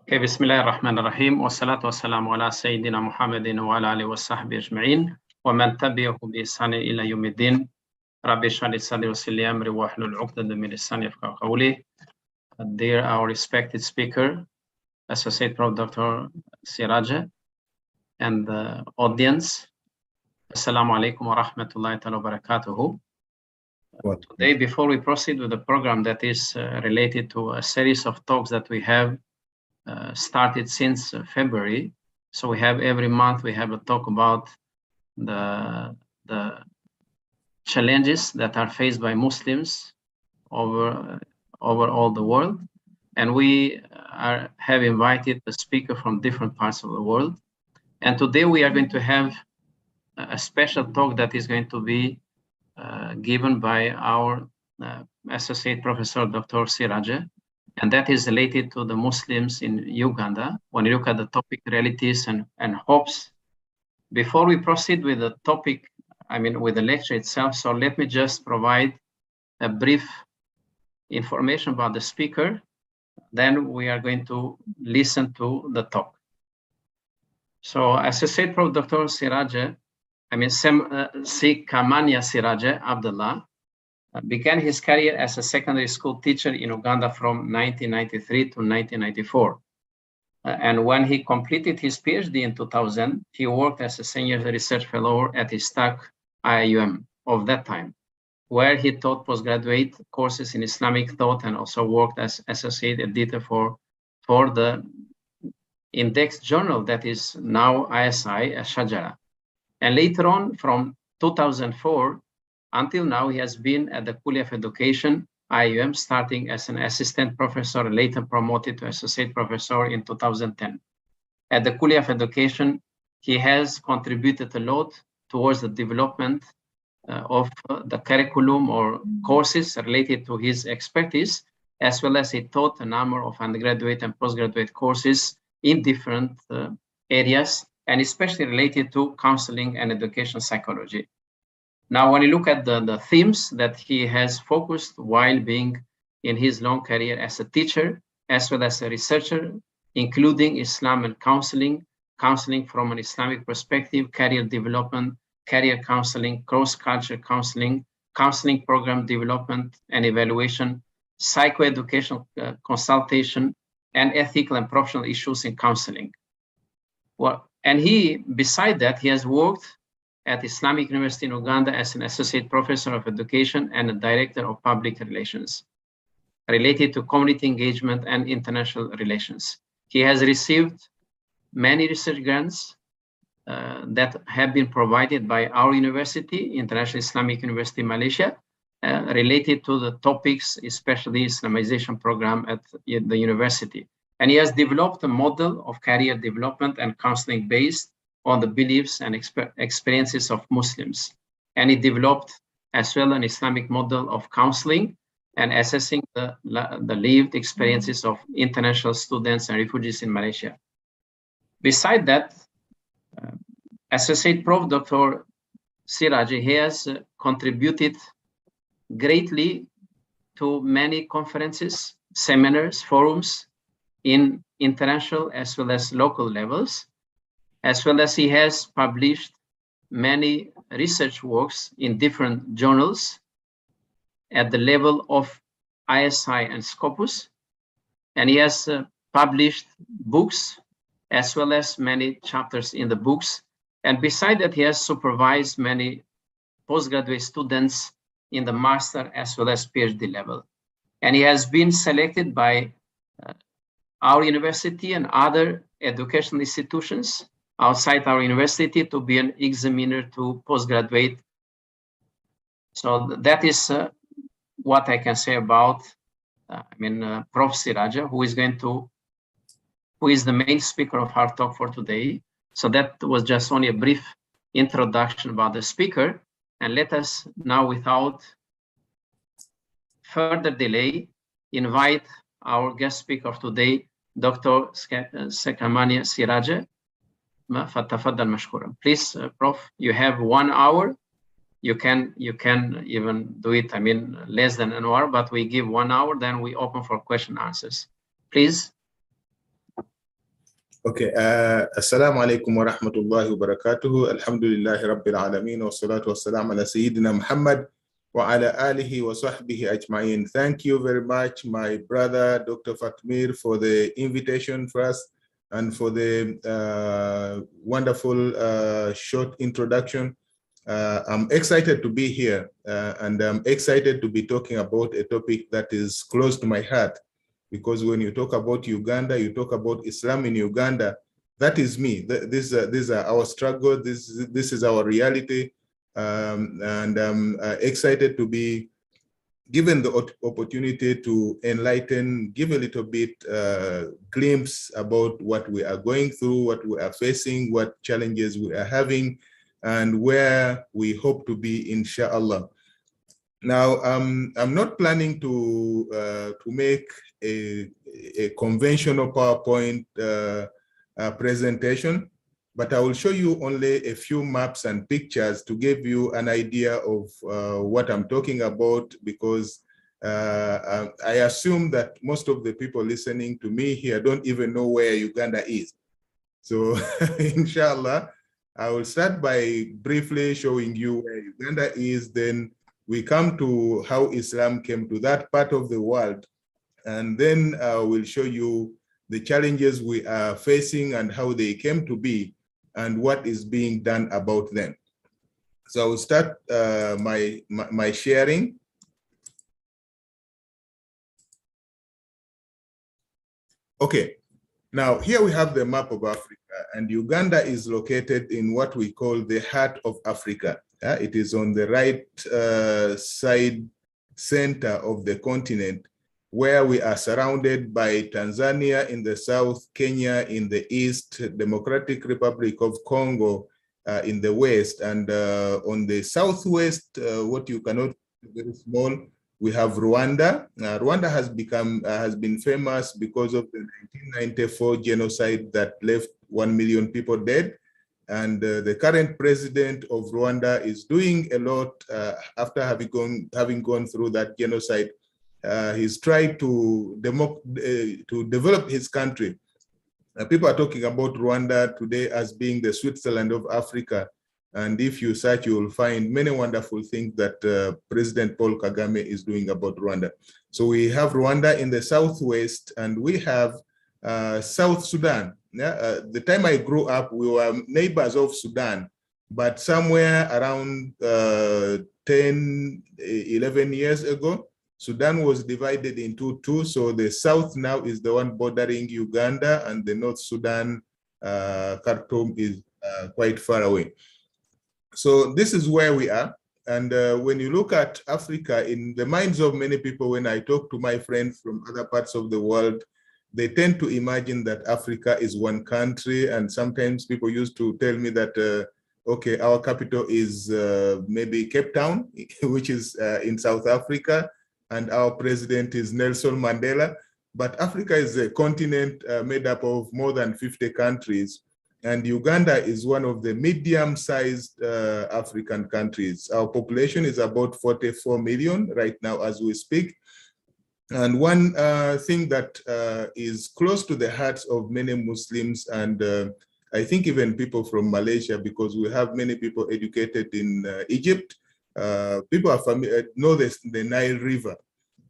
Okay, Bismillah ar-Rahman ar-Rahim, wa salatu wa salamu ala Sayyidina Muhammadin wa ala alihi wa sahbihi ajma'in, wa man tabi'ahu bi ihsani ila yawmiddin. Rabbi shrah li sadri wa yassir li amri wa hlul 'uqdatan min lisani yafqahu qawli. Dear our respected speaker, Associate Prof. Dr. Siraja, and the audience, Assalamu alaikum wa rahmatullahi wa barakatuhu. Today, before we proceed with the program that is related to a series of talks that we have started since February. So we have every month we have a talk about the challenges that are faced by Muslims over all the world, and we have invited a speaker from different parts of the world. And today we are going to have a special talk that is going to be given by our Associate Professor Dr. Siraja, and that is related to the Muslims in Uganda. When you look at the topic, realities and hopes. Before we proceed with the topic, with the lecture itself, so let me just provide a brief information about the speaker. Then we are going to listen to the talk. So Associate Prof. Dr. Siraja, Sikamania Siraja Abdullah, began his career as a secondary school teacher in Uganda from 1993 to 1994. And when he completed his PhD in 2000, he worked as a senior research fellow at ISTAC IIUM of that time, where he taught postgraduate courses in Islamic thought and also worked as associate editor for the index journal that is now ISI Shajara. And later on, from 2004, until now, he has been at the Kulia of Education, IUM, starting as an assistant professor, later promoted to associate professor in 2010. At the Kulia of Education, he has contributed a lot towards the development of the curriculum or courses related to his expertise, as well as he taught a number of undergraduate and postgraduate courses in different areas, and especially related to counseling and education psychology. Now, when you look at the themes that he has focused while being in his long career as a teacher, as well as a researcher, including Islam and counseling from an Islamic perspective, career development, career counseling, cross-culture counseling, counseling program development and evaluation, psychoeducational consultation, and ethical and professional issues in counseling. And beside that, he has worked at Islamic University in Uganda as an associate professor of education and a director of public relations related to community engagement and international relations. He has received many research grants that have been provided by our university, International Islamic University Malaysia, related to the topics, especially Islamization program at the university. And he has developed a model of career development and counseling based on the beliefs and experiences of Muslims. And he developed as well an Islamic model of counseling and assessing the lived experiences of international students and refugees in Malaysia. Beside that, Associate Prof. Dr. Siraja, he has contributed greatly to many conferences, seminars, forums in international as well as local levels, as well as he has published many research works in different journals at the level of ISI and Scopus. And he has published books as well as many chapters in the books. And beside that, he has supervised many postgraduate students in the master as well as PhD level. And he has been selected by our university and other educational institutions outside our university to be an examiner to postgraduate. So that is what I can say about Prof. Siraja, who is the main speaker of our talk for today. So that was just only a brief introduction about the speaker. And let us now, without further delay, invite our guest speaker of today, Dr. Sikamania Siraja. Please, Prof, you have 1 hour. You can even do it, less than an hour, but we give 1 hour, then we open for question answers. Please. Okay. Assalamu alaikum wa rahmatullahi wa barakatuhu. Alhamdulillahi rabbil alameen wa salatu wa salam ala Sayyidina Muhammad wa ala alihi wa sahbihi ajma'in. Thank you very much, my brother, Dr. Fatmir, for the invitation first and for the wonderful short introduction. I'm excited to be here and I'm excited to be talking about a topic that is close to my heart. Because when you talk about Uganda, you talk about Islam in Uganda. That is me. These are our struggle. This is our reality, and I'm excited to be given the opportunity to enlighten, give a little bit glimpse about what we are going through, what we are facing, what challenges we are having, and where we hope to be, inshallah. Now, I'm not planning to make a conventional PowerPoint presentation, but I will show you only a few maps and pictures to give you an idea of what I'm talking about, because I assume that most of the people listening to me here don't even know where Uganda is. So, inshallah, I will start by briefly showing you where Uganda is, then we come to how Islam came to that part of the world, and then we'll show you the challenges we are facing and how they came to be and what is being done about them. So I will start my sharing. Okay, now here we have the map of Africa, and Uganda is located in what we call the heart of Africa. It is on the right side center of the continent, where we are surrounded by Tanzania in the south, Kenya in the east, Democratic Republic of Congo in the west, and on the southwest, what you cannot very small, we have Rwanda. Rwanda has been famous because of the 1994 genocide that left 1 million people dead. And the current president of Rwanda is doing a lot after having gone through that genocide. He's tried to develop his country. People are talking about Rwanda today as being the Switzerland of Africa. And if you search, you will find many wonderful things that President Paul Kagame is doing about Rwanda. So we have Rwanda in the southwest, and we have South Sudan. The time I grew up, we were neighbors of Sudan, but somewhere around 10, 11 years ago, Sudan was divided into two. So the south now is the one bordering Uganda, and the North Sudan, Khartoum, is quite far away. So this is where we are. And when you look at Africa, in the minds of many people, when I talk to my friends from other parts of the world, they tend to imagine that Africa is one country. And sometimes people used to tell me that, okay, our capital is maybe Cape Town, which is in South Africa, and our president is Nelson Mandela. But Africa is a continent made up of more than 50 countries. And Uganda is one of the medium-sized African countries. Our population is about 44 million right now as we speak. And one thing that is close to the hearts of many Muslims, and I think even people from Malaysia, because we have many people educated in Egypt, people are familiar, know the Nile River.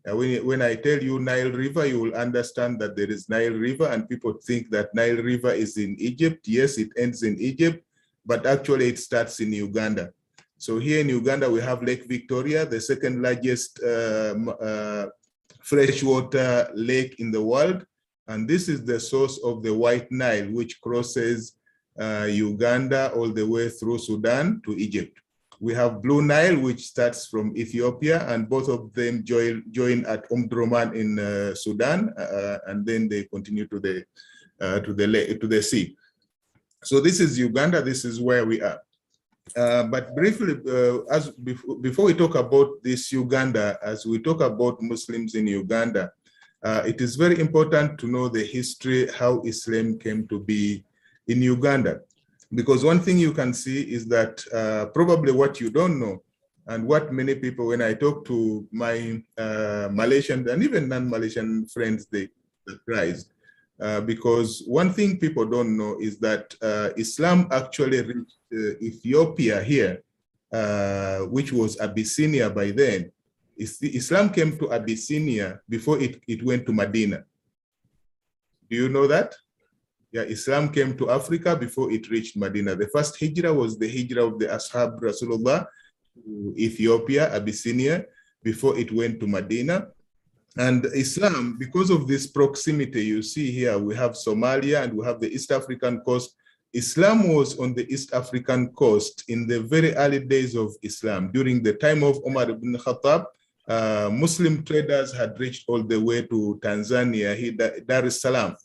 When I tell you Nile River, you will understand that there is Nile River, and people think that Nile River is in Egypt. Yes, it ends in Egypt, but actually it starts in Uganda. So here in Uganda, we have Lake Victoria, the second largest freshwater lake in the world. And this is the source of the White Nile, which crosses Uganda all the way through Sudan to Egypt. We have Blue Nile, which starts from Ethiopia, and both of them join at Omdurman in Sudan, and then they continue to the sea. So this is Uganda. This is where we are. But briefly, before we talk about this Uganda, as we talk about Muslims in Uganda, it is very important to know the history, how Islam came to be in Uganda. Because one thing you can see is that probably what you don't know, and what many people, when I talk to my Malaysian and even non-Malaysian friends, they surprised. because one thing people don't know is that Islam actually reached Ethiopia here, which was Abyssinia by then. Islam came to Abyssinia before it went to Medina. Do you know that? Yeah, Islam came to Africa before it reached Medina. The first hijrah was the hijrah of the Ashab Rasulullah to Ethiopia, Abyssinia, before it went to Medina. And Islam, because of this proximity, you see here, we have Somalia and we have the East African coast. Islam was on the East African coast in the very early days of Islam. During the time of Umar ibn Khattab, Muslim traders had reached all the way to Tanzania, Dar es Salaam.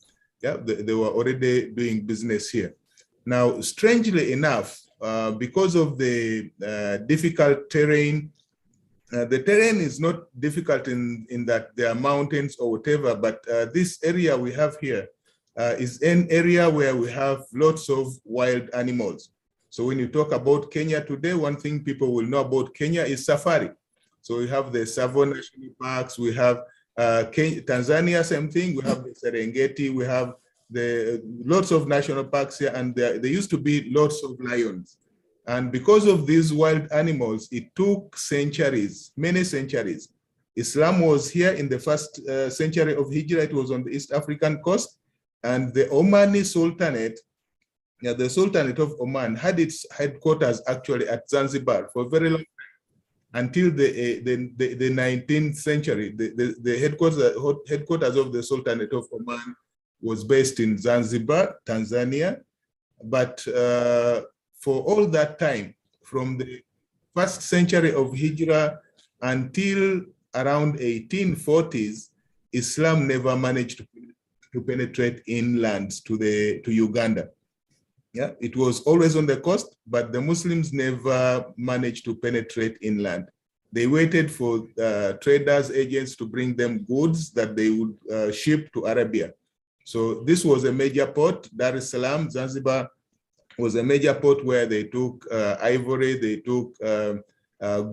Yeah, they were already doing business here. Now, strangely enough, because of the difficult terrain, the terrain is not difficult in that there are mountains or whatever, but this area we have here is an area where we have lots of wild animals. So when you talk about Kenya today, one thing people will know about Kenya is safari. So we have the Tsavo National Parks, we have Tanzania, same thing, we have the Serengeti, we have lots of national parks here, and there used to be lots of lions. And because of these wild animals, it took centuries, many centuries. Islam was here in the first century of Hijrah. It was on the East African coast, and the Omani Sultanate, the Sultanate of Oman, had its headquarters actually at Zanzibar for a very long time, until the 19th century. The headquarters of the Sultanate of Oman was based in Zanzibar, Tanzania. But for all that time, from the first century of Hijrah until around 1840s, Islam never managed to penetrate inland to Uganda. Yeah, it was always on the coast, but the Muslims never managed to penetrate inland. They waited for traders, agents to bring them goods that they would ship to Arabia. So this was a major port. Dar es Salaam, Zanzibar, was a major port where they took ivory, they took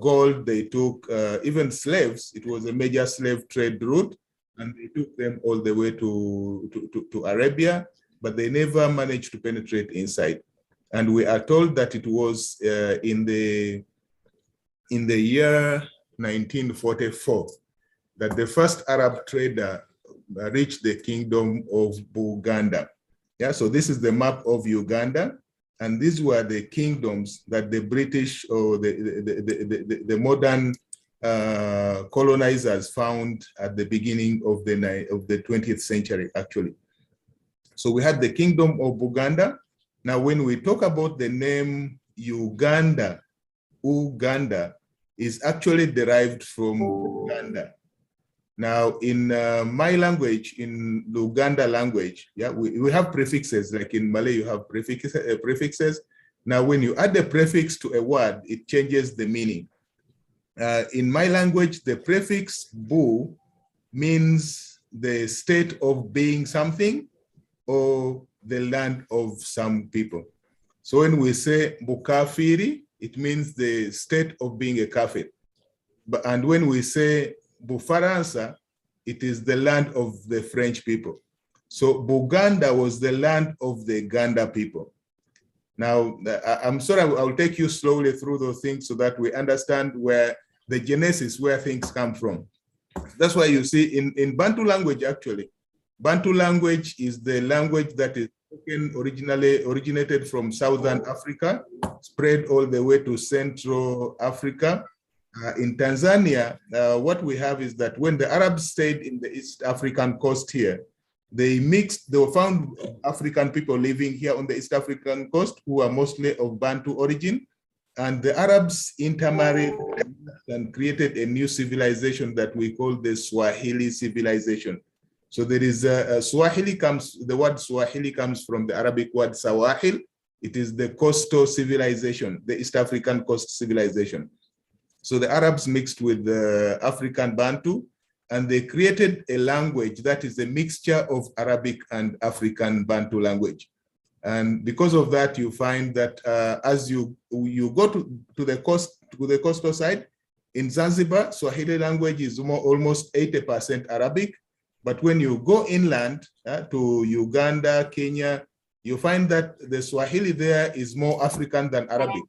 gold, they took even slaves. It was a major slave trade route, and they took them all the way to Arabia, but they never managed to penetrate inside. And we are told that it was in the year 1944 that the first Arab trader reached the kingdom of Uganda. Yeah, so this is the map of Uganda, and these were the kingdoms that the British or the modern colonizers found at the beginning of the 20th century, actually. So we had the kingdom of Uganda. Now, when we talk about the name Uganda, Uganda is actually derived from Uganda. Now, in my language, in Luganda language, yeah, we have prefixes, like in Malay, you have prefixes. Now, when you add a prefix to a word, it changes the meaning. In my language, the prefix bu means the state of being something or the land of some people. So when we say Bukafiri, it means the state of being a kafir. And when we say Bufaransa, it is the land of the French people. So Buganda was the land of the Ganda people. Now, I'm sorry, I'll take you slowly through those things so that we understand where the genesis, where things come from. That's why you see in Bantu language, actually, Bantu language is the language that is spoken originated from Southern Africa, spread all the way to Central Africa. In Tanzania, what we have is that when the Arabs stayed in the East African coast here, they found African people living here on the East African coast who are mostly of Bantu origin, and the Arabs intermarried and created a new civilization that we call the Swahili Civilization. So there is the word Swahili comes from the Arabic word Sawahil. It is the coastal civilization, the East African coast civilization. So the Arabs mixed with the African Bantu, and they created a language that is a mixture of Arabic and African Bantu language. And because of that, you find that as you go to the coastal side, in Zanzibar, Swahili language is almost 80% Arabic, But when you go inland to Uganda, Kenya, you find that the Swahili there is more African than Arabic.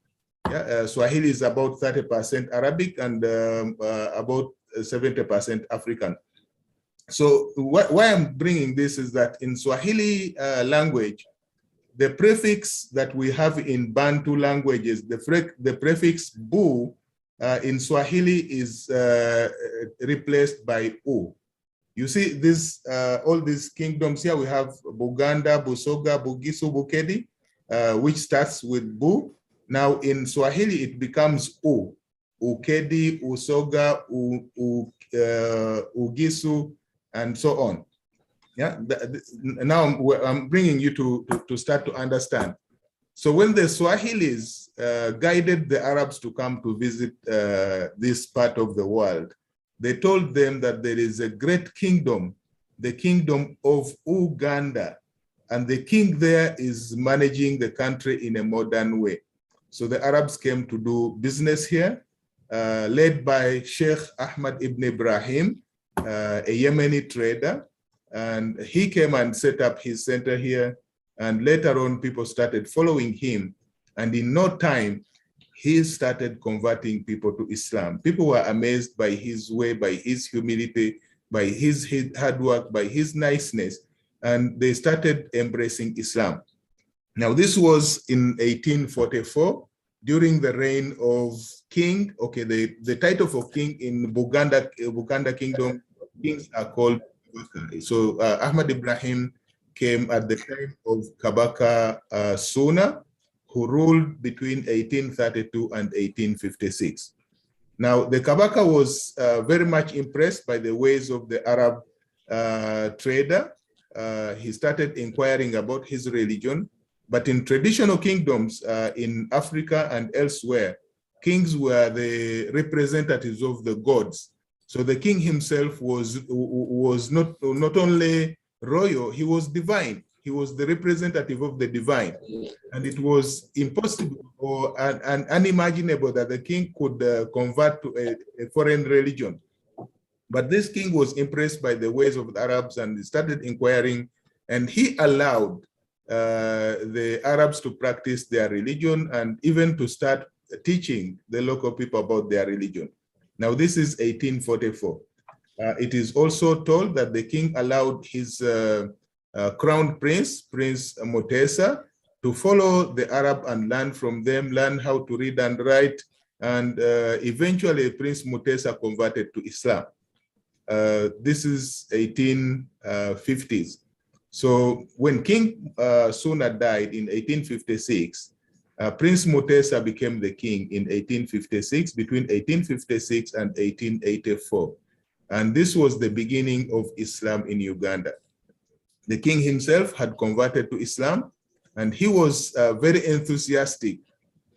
Swahili is about 30% Arabic and about 70% African. So why I'm bringing this is that in Swahili language, the prefix that we have in Bantu languages, the prefix bu in Swahili is replaced by u. You see this, all these kingdoms here, we have Buganda, Busoga, Bugisu, Bukedi, which starts with bu. Now in Swahili, it becomes u. Ukedi, Usoga, Ugisu, and so on. Yeah. Now I'm bringing you to start to understand. So when the Swahilis guided the Arabs to come to visit this part of the world, they told them that there is a great kingdom, the kingdom of Uganda, and the king there is managing the country in a modern way. So the Arabs came to do business here, led by Sheikh Ahmad ibn Ibrahim, a Yemeni trader, and he came and set up his center here. And later on, people started following him. And in no time, he started converting people to Islam. People were amazed by his way, by his humility, by his hard work, by his niceness. And they started embracing Islam. Now, this was in 1844, during the reign of king. Okay, the title of king in Buganda kingdom, kings are called Kabaka. So Ahmad Ibrahim came at the time of Kabaka Suna, who ruled between 1832 and 1856. Now, the Kabaka was very much impressed by the ways of the Arab trader. He started inquiring about his religion. But in traditional kingdoms in Africa and elsewhere, kings were the representatives of the gods. So the king himself was not only royal, he was divine. He was the representative of the divine. And it was impossible or unimaginable that the king could convert to a foreign religion. But this king was impressed by the ways of the Arabs and started inquiring, and he allowed the Arabs to practice their religion and even to start teaching the local people about their religion. Now, this is 1844. It is also told that the king allowed his crown prince, Prince Mutesa, to follow the Arab and learn from them, learn how to read and write. And eventually, Prince Mutesa converted to Islam. This is 1850s. So when King Suna died in 1856, Prince Mutesa became the king in 1856, between 1856 and 1884. And this was the beginning of Islam in Uganda. The king himself had converted to Islam, and he was very enthusiastic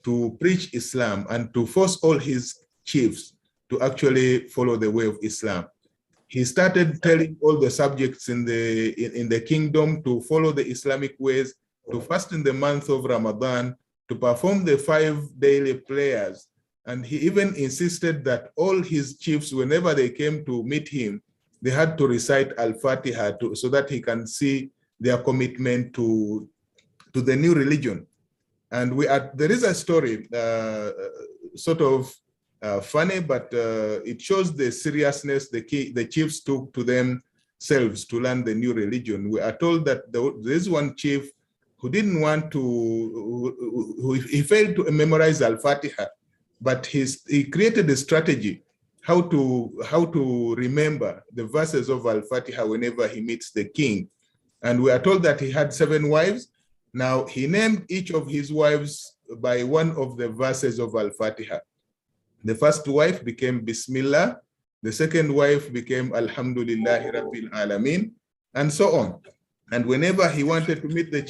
to preach Islam and to force all his chiefs to actually follow the way of Islam. He started telling all the subjects in the kingdom to follow the Islamic ways, to fast in the month of Ramadan, to perform the 5 daily prayers. And he even insisted that all his chiefs, whenever they came to meet him, they had to recite Al-Fatiha so that he can see their commitment to the new religion. And there is a story, sort of funny, but it shows the seriousness the chiefs took to themselves to learn the new religion. We are told that there is one chief who didn't want to, he failed to memorize Al-Fatiha, but he created a strategy how to remember the verses of Al-Fatiha whenever he meets the king. And we are told that he had 7 wives. Now, he named each of his wives by one of the verses of Al-Fatiha. The first wife became Bismillah. The second wife became Alhamdulillahi Rabbil Alameen, and so on. And whenever he wanted to meet the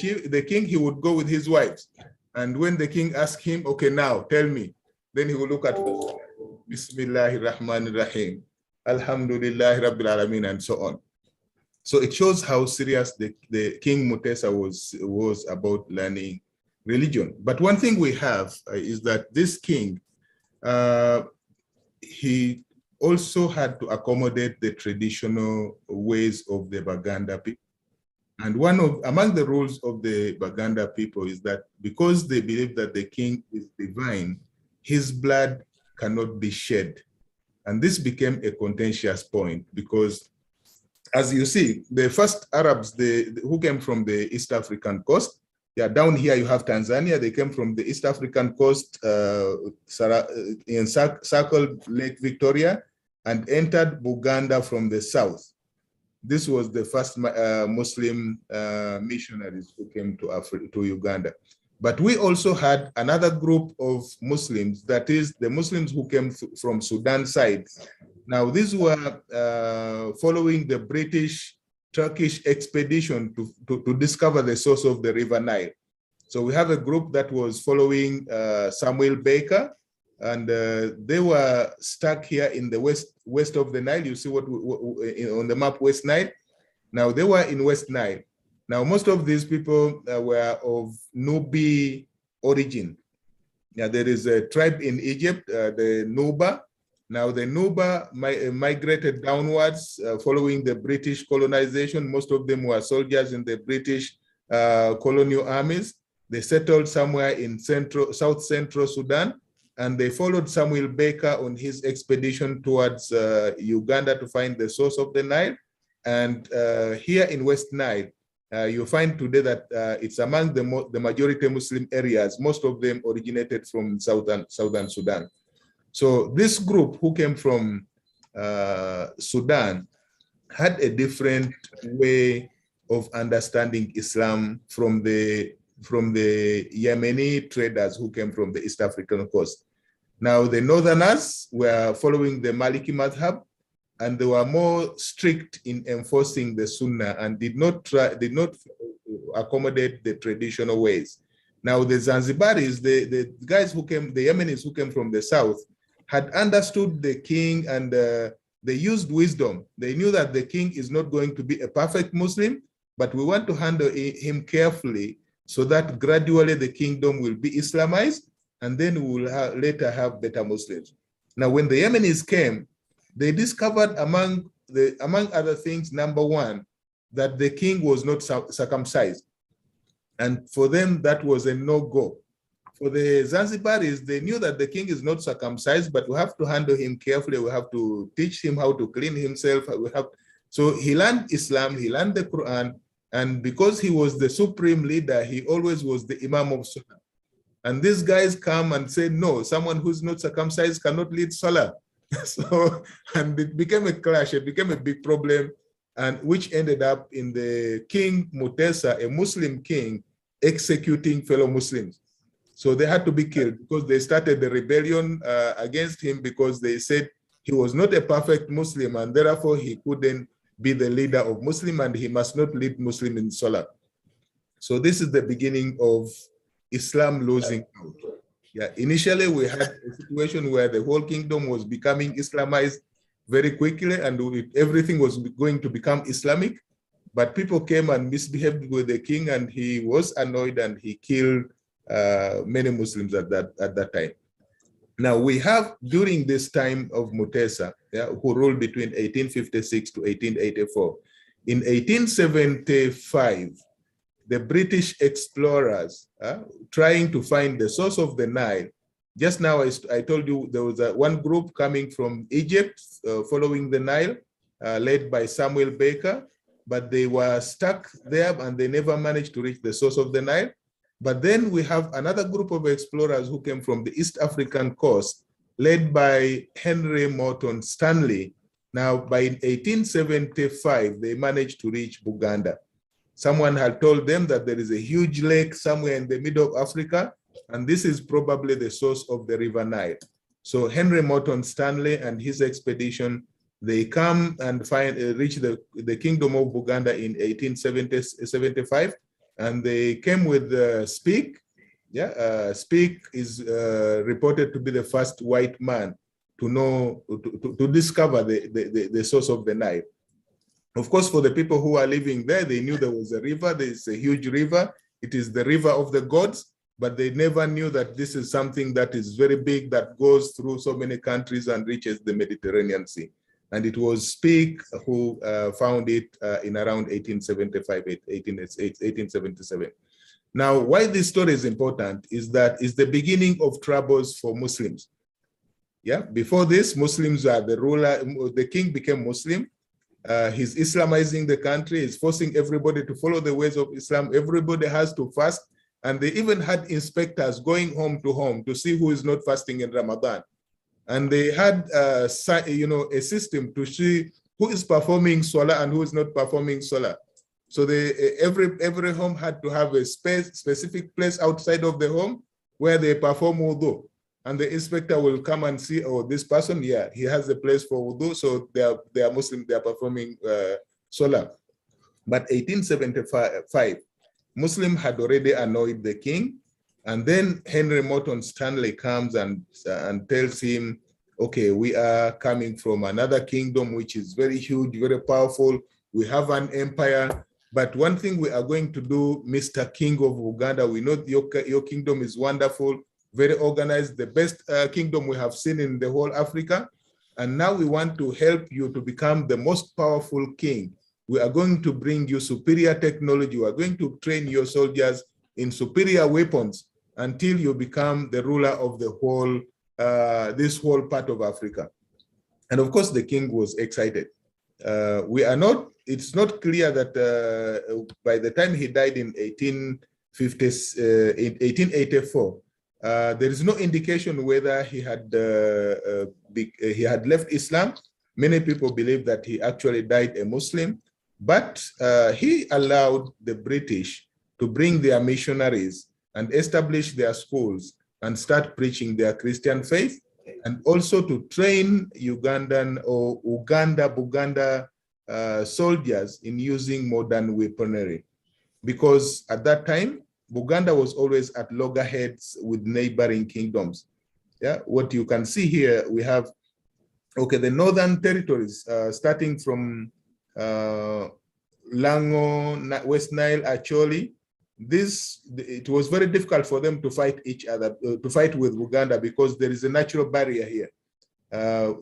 king, he would go with his wives. And when the king asked him, okay, now tell me, then he would look at Bismillahir Rahmanir Rahim, Alhamdulillahi Rabbil Alameen, and so on. So it shows how serious the King Mutesa was about learning religion. But one thing we have is that this king, he also had to accommodate the traditional ways of the Baganda people. And among the rules of the Baganda people is that because they believe that the king is divine, his blood cannot be shed. And this became a contentious point because, as you see, the first Arabs who came from the East African coast, down here you have Tanzania, they came from the East African coast circled Lake Victoria and entered Buganda from the south. This was the first Muslim missionaries who came to Uganda. But we also had another group of Muslims, that is the Muslims who came from Sudan side. Now, these were following the British-Turkish expedition to discover the source of the River Nile. So we have a group that was following Samuel Baker, and they were stuck here in the west of the Nile. You see what on the map, West Nile. Now they were in West Nile. Now most of these people were of Nubi origin. Now there is a tribe in Egypt, the Nuba. Now the Nuba migrated downwards following the British colonization. Most of them were soldiers in the British colonial armies. They settled somewhere in South Central Sudan, and they followed Samuel Baker on his expedition towards Uganda to find the source of the Nile. And here in West Nile, you find today that it's among the majority Muslim areas. Most of them originated from southern Sudan. So this group who came from Sudan had a different way of understanding Islam from the Yemeni traders who came from the East African coast. Now, the Northerners were following the Maliki Madhab, and they were more strict in enforcing the Sunnah and did not accommodate the traditional ways. Now, the Zanzibaris, the guys who came, the Yemenis who came from the south, had understood the king, and they used wisdom. They knew that the king is not going to be a perfect Muslim, but we want to handle him carefully so that gradually the kingdom will be Islamized, and then we will later have better Muslims. Now, when the Yemenis came, they discovered among other things, number one, that the king was not circumcised. And for them, that was a no-go. For the Zanzibaris, they knew that the king is not circumcised, but we have to handle him carefully. We have to teach him how to clean himself. So he learned Islam, he learned the Quran, and because he was the supreme leader, he always was the Imam of Salah. And these guys come and say, no, someone who's not circumcised cannot lead Salah. So, and it became a clash, it became a big problem, and which ended up in the King Mutesa, a Muslim king, executing fellow Muslims. So they had to be killed because they started the rebellion against him because they said he was not a perfect Muslim, and therefore he couldn't be the leader of Muslim, and he must not lead Muslim in Salah. So this is the beginning of Islam losing out. Yeah, initially we had a situation where the whole kingdom was becoming Islamized very quickly, and everything was going to become Islamic, but people came and misbehaved with the king, and he was annoyed, and he killed many Muslims at that time. Now we have, during this time of Mutesa, who ruled between 1856 to 1884, in 1875, the British explorers trying to find the source of the Nile. Just now, I told you there was one group coming from Egypt following the Nile, led by Samuel Baker, but they were stuck there and they never managed to reach the source of the Nile. But then we have another group of explorers who came from the East African coast, led by Henry Morton Stanley. Now, by 1875, they managed to reach Buganda. Someone had told them that there is a huge lake somewhere in the middle of Africa, and this is probably the source of the River Nile. So Henry Morton Stanley and his expedition, they come and reach the kingdom of Buganda in 1875, and they came with Speke. Speke is reported to be the first white man to discover the source of the Nile. Of course, for the people who are living there, they knew there was a river. There is a huge river. It is the river of the gods. but they never knew that this is something that is very big, that goes through so many countries and reaches the Mediterranean Sea. And it was Speke who found it in around 1877. Now, why this story is important is that it's the beginning of troubles for Muslims. Yeah, before this, Muslims are the ruler. The king became Muslim. He's Islamizing the country. He's forcing everybody to follow the ways of Islam. Everybody has to fast. And they even had inspectors going home to see who is not fasting in Ramadan. And they had, a system to see who is performing Salah and who is not performing Salah. So every home had to have a specific place outside of the home where they perform wudu. And the inspector will come and see, oh, this person, yeah, he has a place for wudu, so they are Muslim, they are performing Salah. But 1875, Muslim had already annoyed the king. And then Henry Morton Stanley comes and tells him, okay, we are coming from another kingdom, which is very huge, very powerful. We have an empire. But one thing we are going to do, Mr. King of Uganda, we know your kingdom is wonderful, very organized, the best kingdom we have seen in the whole Africa. And now we want to help you to become the most powerful king. We are going to bring you superior technology. We are going to train your soldiers in superior weapons until you become the ruler of the whole, this whole part of Africa. And of course, the king was excited. It's not clear that by the time he died in 1884, there is no indication whether he had left Islam. Many people believe that he actually died a Muslim, but he allowed the British to bring their missionaries and establish their schools and start preaching their Christian faith, and also to train Buganda soldiers in using modern weaponry. Because at that time, Buganda was always at loggerheads with neighboring kingdoms. Yeah, what you can see here, we have, okay, the northern territories, starting from Lango, West Nile, Acholi. It was very difficult for them to fight each other, to fight with Uganda, because there is a natural barrier here.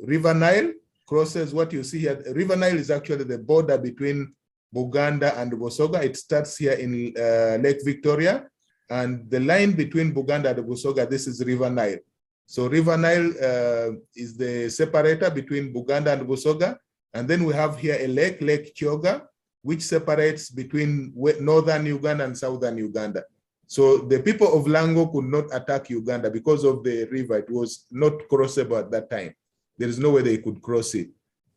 River Nile crosses what you see here. River Nile is actually the border between Buganda and Busoga. It starts here in Lake Victoria, and the line between Buganda and Busoga, this is River Nile. So River Nile is the separator between Buganda and Busoga. And then we have here a lake, Lake Kyoga, which separates between northern Uganda and southern Uganda. So the people of Lango could not attack Uganda because of the river. It was not crossable at that time. There is no way they could cross it.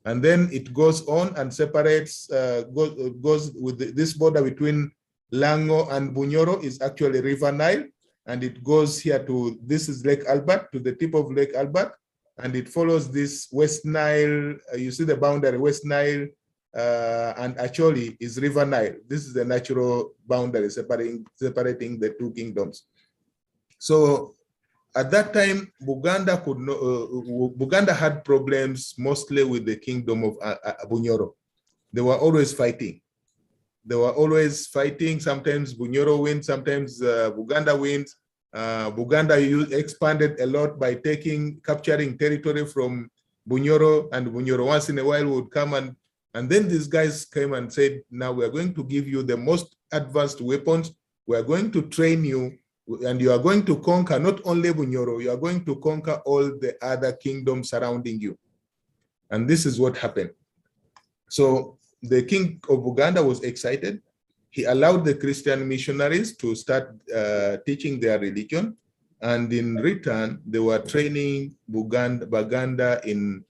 And then it goes on and separates, goes with this border between Lango and Bunyoro is actually River Nile. And it goes here to, this is Lake Albert, to the tip of Lake Albert. And it follows this West Nile, you see the boundary, West Nile, and Acholi is River Nile. This is the natural boundary separating the two kingdoms. So at that time, Buganda had problems mostly with the kingdom of Bunyoro. They were always fighting. Sometimes Bunyoro wins, sometimes Buganda wins. Buganda expanded a lot by capturing territory from Bunyoro, and Bunyoro once in a while would come and then these guys came and said, now we are going to give you the most advanced weapons. We are going to train you, and you are going to conquer not only Bunyoro, you are going to conquer all the other kingdoms surrounding you. And this is what happened. So the king of Uganda was excited. He allowed the Christian missionaries to start teaching their religion. And in return, they were training Baganda in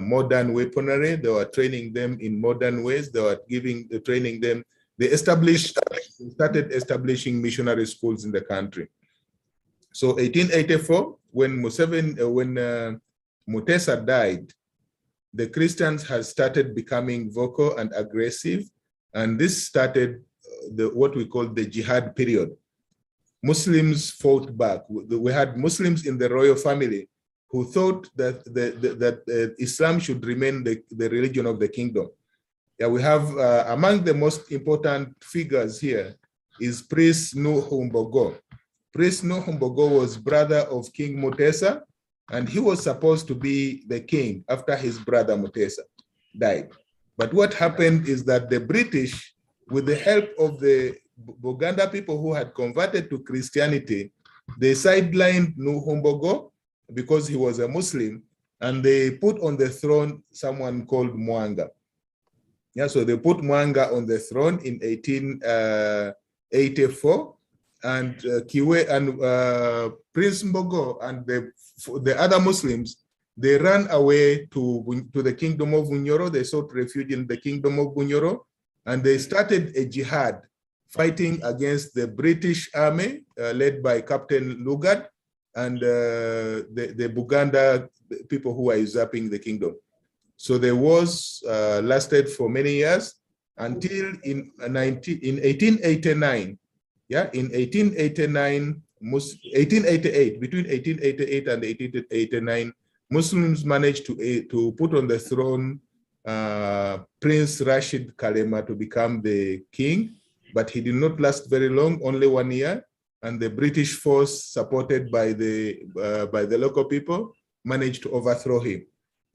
modern weaponry. They were training them in modern ways. They were training them. They started establishing missionary schools in the country. So 1884, when Mutesa died, the Christians had started becoming vocal and aggressive. And this started what we call the jihad period. Muslims fought back. We had Muslims in the royal family who thought that Islam should remain the religion of the kingdom. Yeah, we have among the most important figures here is priest Nuhu Mbogo. Prince Nuhumbogo was brother of King Mutesa, and he was supposed to be the king after his brother Mutesa died. But what happened is that the British, with the help of the Buganda people who had converted to Christianity, they sidelined Nuhumbogo because he was a Muslim, and they put on the throne someone called Mwanga. Yeah, so they put Mwanga on the throne in 1884, and Kiwe and Prince Mbogo and the other Muslims, they ran away to the kingdom of Bunyoro. They sought refuge in the kingdom of Bunyoro, and they started a jihad fighting against the British army led by Captain Lugard and the Buganda people who were usurping the kingdom. So the wars lasted for many years until in 1889. Yeah, in 1888, between 1888 and 1889, Muslims managed to put on the throne Prince Rashid Kalema to become the king, but he did not last very long, only 1 year, and the British force, supported by the local people, managed to overthrow him.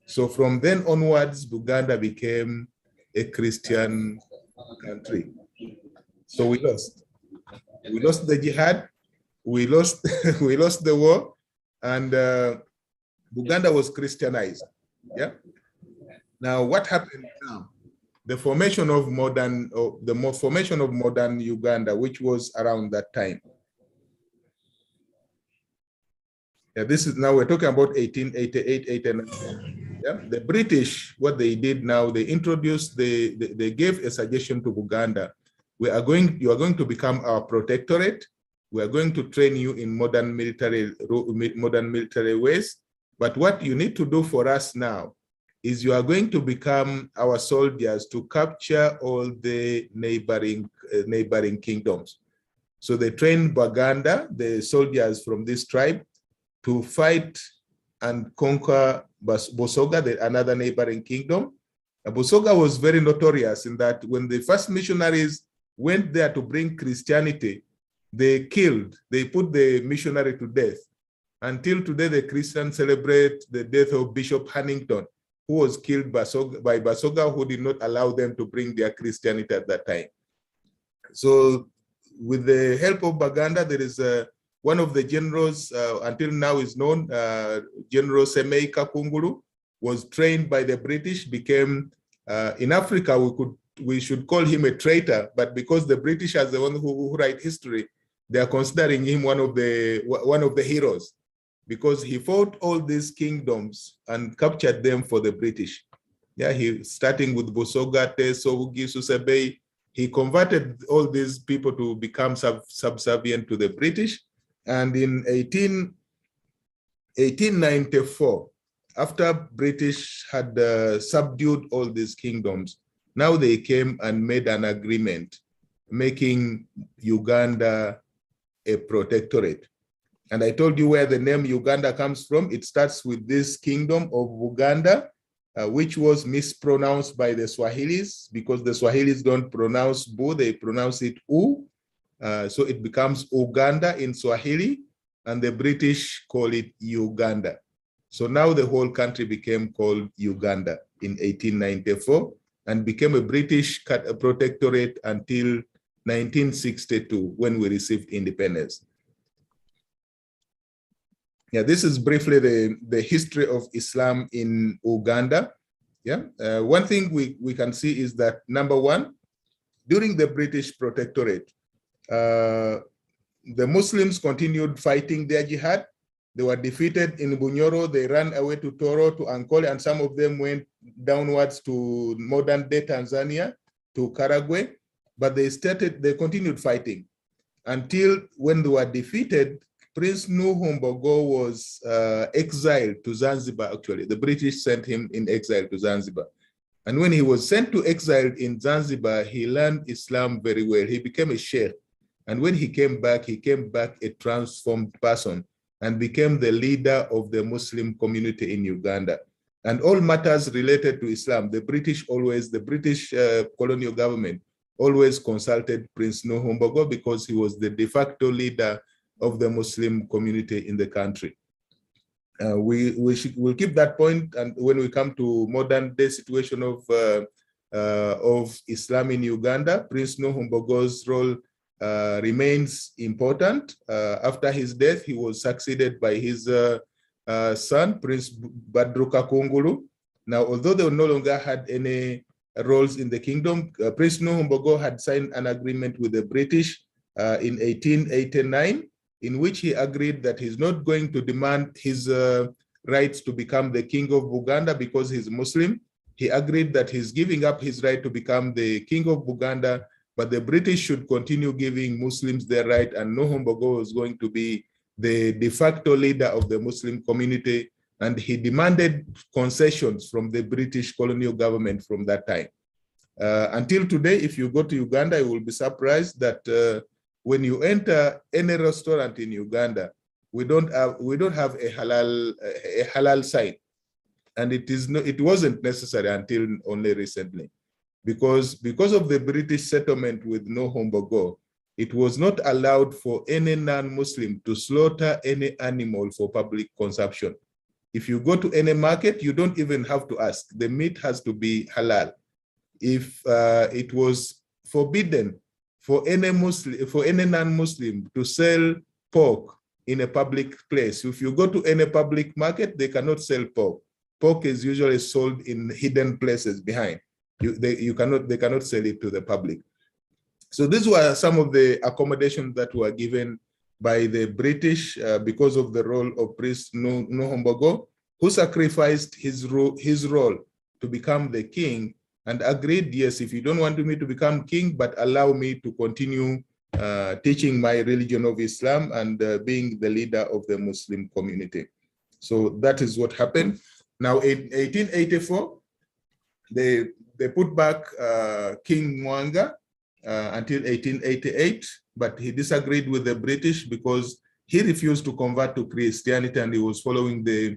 So from then onwards, Buganda became a Christian country. So we lost. We lost the jihad, we lost the war, and Buganda was Christianized. Yeah. Now, what happened now? The formation of modern Uganda, which was around that time. Yeah, this is now we're talking about 1888, 1889. Yeah, the British, what they did now, they introduced, they gave a suggestion to Buganda. You are going to become our protectorate. We are going to train you in modern military ways. But what you need to do for us now is you are going to become our soldiers to capture all the neighboring kingdoms. So they trained Baganda, the soldiers from this tribe, to fight and conquer Bosoga, another neighboring kingdom. Bosoga was very notorious in that when the first missionaries went there to bring Christianity, they put the missionary to death. Until today, the Christians celebrate the death of Bishop Hannington, who was killed by Basoga, who did not allow them to bring their Christianity at that time. So with the help of Baganda, there is one of the generals until now is known, General Semei Kakungulu, was trained by the British, became, in Africa, we should call him a traitor, but because the British are the one who write history, they are considering him one of the heroes, because he fought all these kingdoms and captured them for the British. Yeah, starting with Bosoga, Sovugi, Susebei, he converted all these people to become subservient to the British. And in 1894, after British had subdued all these kingdoms, now they came and made an agreement making Uganda a protectorate. And I told you where the name Uganda comes from. It starts with this kingdom of Uganda, which was mispronounced by the Swahilis, because the Swahilis don't pronounce Bu, they pronounce it U. So it becomes Uganda in Swahili, and the British call it Uganda. So now the whole country became called Uganda in 1894 and became a British protectorate until 1962, when we received independence. Yeah, this is briefly the history of Islam in Uganda. Yeah, one thing we can see is that, number one, during the British protectorate, the Muslims continued fighting their jihad. They were defeated in Bunyoro. They ran away to Toro, to Ankole, and some of them went downwards to modern-day Tanzania, to Karagwe. But they continued fighting until when they were defeated, Prince Nuhumbogo was exiled to Zanzibar, actually. The British sent him in exile to Zanzibar. And when he was sent to exile in Zanzibar, he learned Islam very well. He became a sheikh. And when he came back a transformed person and became the leader of the Muslim community in Uganda. And all matters related to Islam, the British colonial government always consulted Prince Nuhumbogo, because he was the de facto leader of the Muslim community in the country. We'll keep that point, and when we come to modern day situation of Islam in Uganda, Prince Nuhu Mbogo's role remains important. After his death, he was succeeded by his son, Prince Badruka Kungulu. Now, although they no longer had any roles in the kingdom, Prince Nuhu Mbogo had signed an agreement with the British in 1889, in which he agreed that he's not going to demand his rights to become the king of Buganda because he's Muslim. He agreed that he's giving up his right to become the king of Buganda, but the British should continue giving Muslims their right, and Nuhu Mbogo was going to be the de facto leader of the Muslim community, and he demanded concessions from the British colonial government from that time. Until today, if you go to Uganda, you will be surprised that when you enter any restaurant in Uganda, we don't have a halal sign, and it wasn't necessary until only recently, because of the British settlement with Nuhu Mbogo, it was not allowed for any non-Muslim to slaughter any animal for public consumption. If you go to any market, you don't even have to ask. The meat has to be halal. If it was forbidden for any non-Muslim to sell pork in a public place. If you go to any public market, they cannot sell pork. Pork is usually sold in hidden places behind. They cannot sell it to the public. So these were some of the accommodations that were given by the British because of the role of Prince Nuhu Mbogo, who sacrificed his role to become the king and agreed, yes, if you don't want me to become king, but allow me to continue teaching my religion of Islam and being the leader of the Muslim community. So that is what happened. Now in 1884, they put back King Mwanga until 1888, but he disagreed with the British because he refused to convert to Christianity and he was following the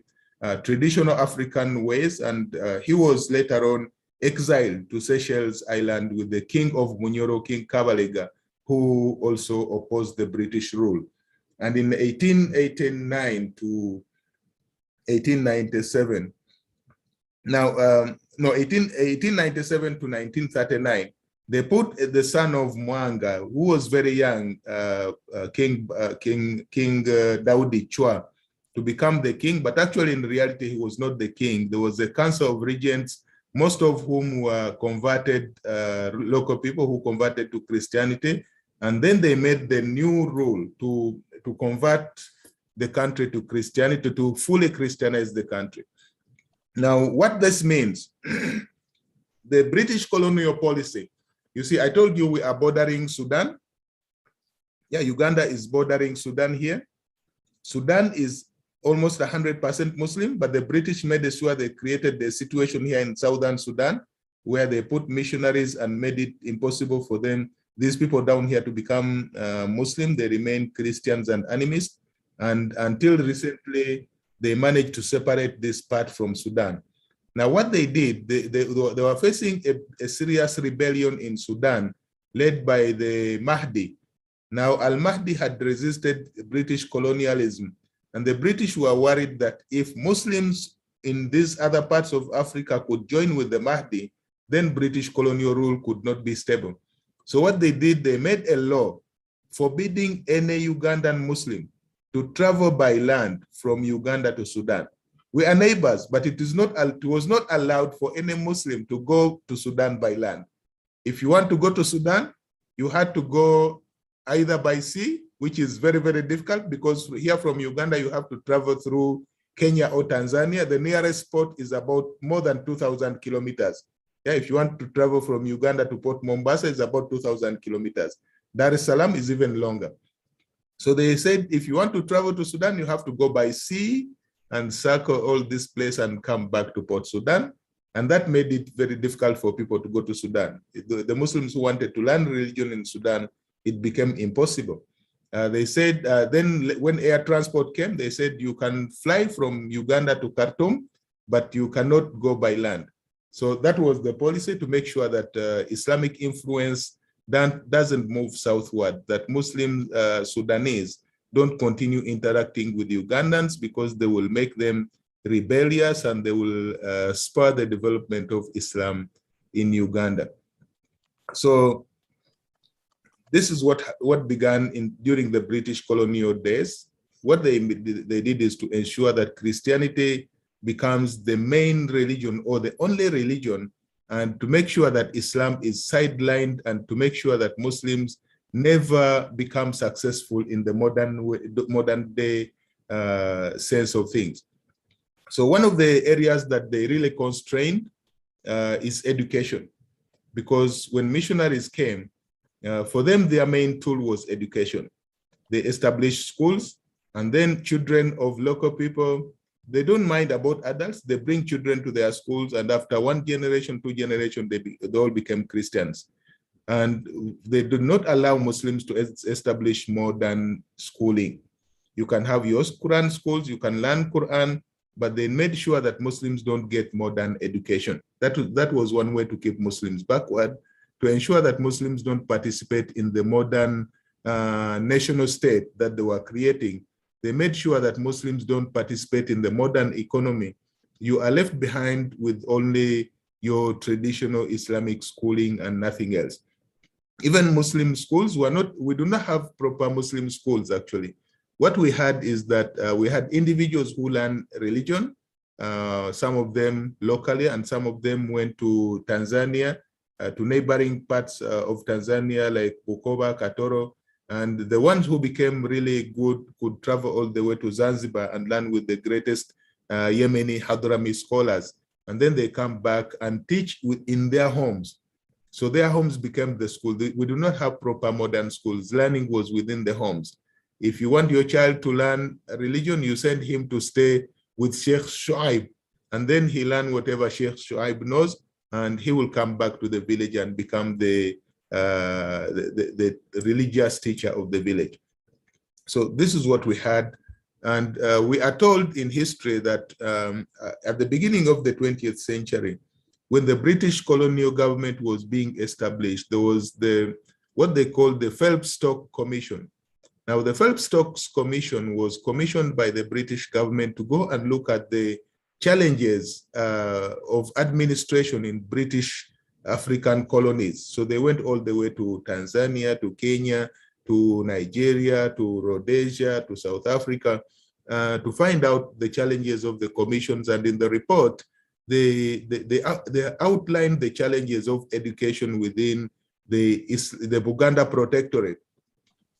traditional African ways, and he was later on exiled to Seychelles Island with the King of Munyoro, King Kabalega, who also opposed the British rule. And in 1889 to 1897, now, 1897 to 1939, they put the son of Mwanga, who was very young, King Daudi Chwa, to become the king, but actually in reality, he was not the king. There was a council of regents, most of whom were converted, local people who converted to Christianity. And then they made the new rule to convert the country to Christianity, to fully Christianize the country. Now, what this means, the British colonial policy, you see, I told you we are bordering Sudan. Yeah, Uganda is bordering Sudan here. Sudan is almost 100% Muslim, but the British made sure they created the situation here in Southern Sudan, where they put missionaries and made it impossible for them, these people down here, to become Muslim. They remain Christians and animists. And until recently, they managed to separate this part from Sudan. Now, what they did, they were facing a serious rebellion in Sudan led by the Mahdi. Now, Al-Mahdi had resisted British colonialism, and the British were worried that if Muslims in these other parts of Africa could join with the Mahdi, then British colonial rule could not be stable. So what they did, they made a law forbidding any Ugandan Muslim to travel by land from Uganda to Sudan. We are neighbors, but it was not allowed for any Muslim to go to Sudan by land. If you want to go to Sudan, you had to go either by sea, which is very, very difficult because here from Uganda, you have to travel through Kenya or Tanzania. The nearest port is about more than 2,000 kilometers. Yeah, if you want to travel from Uganda to Port Mombasa, it's about 2,000 kilometers. Dar es Salaam is even longer. So they said, if you want to travel to Sudan, you have to go by sea and circle all this place and come back to Port Sudan. And that made it very difficult for people to go to Sudan. The Muslims who wanted to learn religion in Sudan, it became impossible. They said, then when air transport came, they said you can fly from Uganda to Khartoum, but you cannot go by land. So that was the policy, to make sure that Islamic influence doesn't move southward, that Muslim Sudanese don't continue interacting with Ugandans because they will make them rebellious and they will spur the development of Islam in Uganda. So this is what began during the British colonial days. What they did is to ensure that Christianity becomes the main religion or the only religion, and to make sure that Islam is sidelined, and to make sure that Muslims never become successful in the modern day sense of things. So one of the areas that they really constrained is education, because when missionaries came, for them, their main tool was education. They established schools, and then children of local people, they don't mind about adults. They bring children to their schools, and after one generation, two generations, they all became Christians. And they do not allow Muslims to establish modern schooling. You can have your Quran schools, you can learn Quran, but they made sure that Muslims don't get modern education. That was one way to keep Muslims backward, to ensure that Muslims don't participate in the modern national state that they were creating. They made sure that Muslims don't participate in the modern economy. You are left behind with only your traditional Islamic schooling and nothing else. Even Muslim schools we do not have proper Muslim schools, actually. What we had is that we had individuals who learn religion, some of them locally, and some of them went to Tanzania, to neighboring parts of Tanzania like Bukoba, Katoro, and the ones who became really good could travel all the way to Zanzibar and learn with the greatest Yemeni Hadrami scholars. And then they come back and teach in their homes. So their homes became the school. We do not have proper modern schools. Learning was within the homes. If you want your child to learn religion, you send him to stay with Sheikh Shuaib, and then he learn whatever Sheikh Shuaib knows, and he will come back to the village and become the religious teacher of the village. So this is what we had. And we are told in history that at the beginning of the 20th century, when the British colonial government was being established, there was what they called the Phelps Commission. Now, the Phelps Commission was commissioned by the British government to go and look at the challenges of administration in British African colonies. So they went all the way to Tanzania, to Kenya, to Nigeria, to Rhodesia, to South Africa, to find out the challenges of the commissions. And in the report, they outlined the challenges of education within the Buganda Protectorate.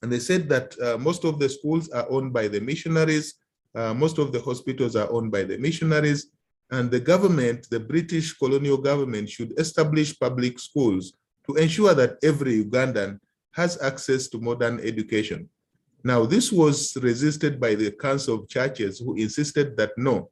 And they said that most of the schools are owned by the missionaries, most of the hospitals are owned by the missionaries, and the government, the British colonial government, should establish public schools to ensure that every Ugandan has access to modern education. Now, this was resisted by the Council of Churches, who insisted that no,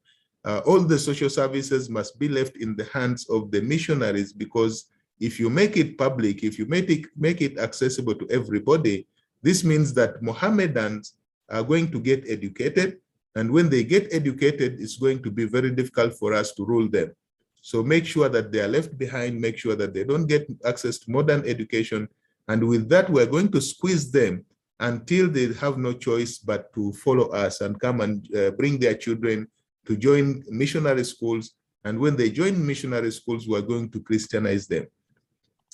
all the social services must be left in the hands of the missionaries, because if you make it public, if you make it accessible to everybody, this means that Mohammedans are going to get educated, and when they get educated, it's going to be very difficult for us to rule them. So make sure that they are left behind, make sure that they don't get access to modern education, and with that, we're going to squeeze them until they have no choice but to follow us and come and bring their children to join missionary schools. And when they join missionary schools, we're going to Christianize them.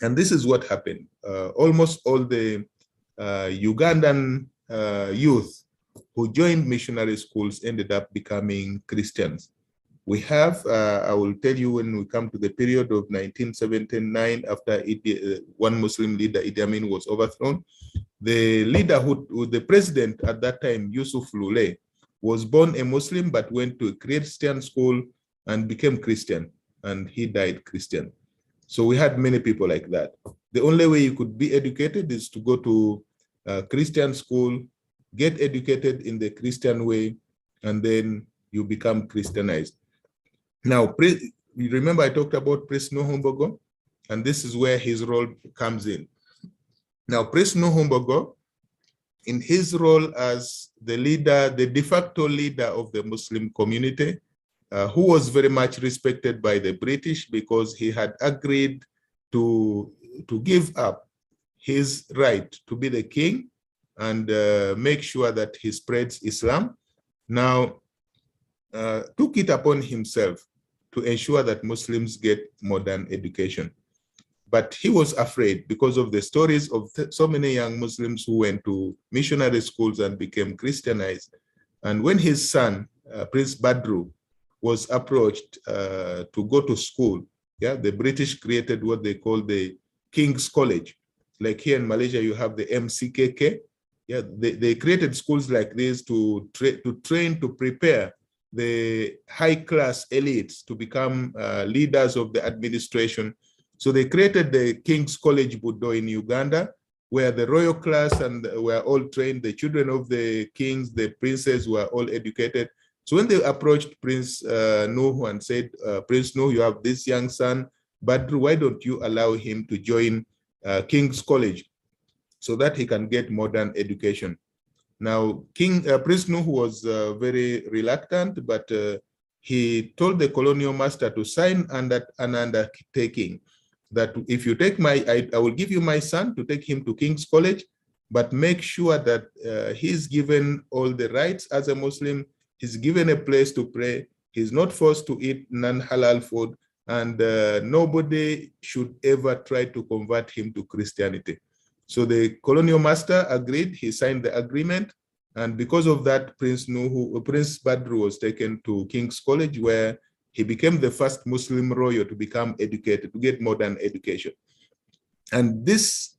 And this is what happened. Almost all the Ugandan youth who joined missionary schools ended up becoming Christians. We have, I will tell you, when we come to the period of 1979, after one Muslim leader, Idi Amin, was overthrown, the leader the president at that time, Yusuf Lule, was born a Muslim but went to a Christian school and became Christian, and he died Christian. So we had many people like that. The only way you could be educated is to go to a Christian school, get educated in the Christian way, and then you become Christianized. Now, you remember I talked about Priest Nuhumbogo, and this is where his role comes in. Now, Priest Nuhumbogo, in his role as the leader, the de facto leader of the Muslim community, who was very much respected by the British because he had agreed to give up his right to be the king and make sure that he spreads Islam. Now, took it upon himself to ensure that Muslims get modern education. But he was afraid because of the stories of so many young Muslims who went to missionary schools and became Christianized. And when his son, Prince Badru, was approached to go to school, the British created what they call the King's College. Like here in Malaysia, you have the MCKK. They created schools like this to train, to prepare the high-class elites to become leaders of the administration. So they created the King's College Budo in Uganda, where the royal class and were all trained. The children of the kings, the princes were all educated. So when they approached Prince Nuhu and said, Prince Nuhu, you have this young son, Badru, why don't you allow him to join King's College so that he can get modern education? Now, Prince Nuhu was very reluctant, but he told the colonial master to sign an undertaking that if you take I will give you my son to take him to King's College, but make sure that he's given all the rights as a Muslim, he's given a place to pray, he's not forced to eat non-halal food, and nobody should ever try to convert him to Christianity. So the colonial master agreed, he signed the agreement, and because of that, Prince Badru was taken to King's College, where he became the first Muslim royal to become educated, to get modern education. And this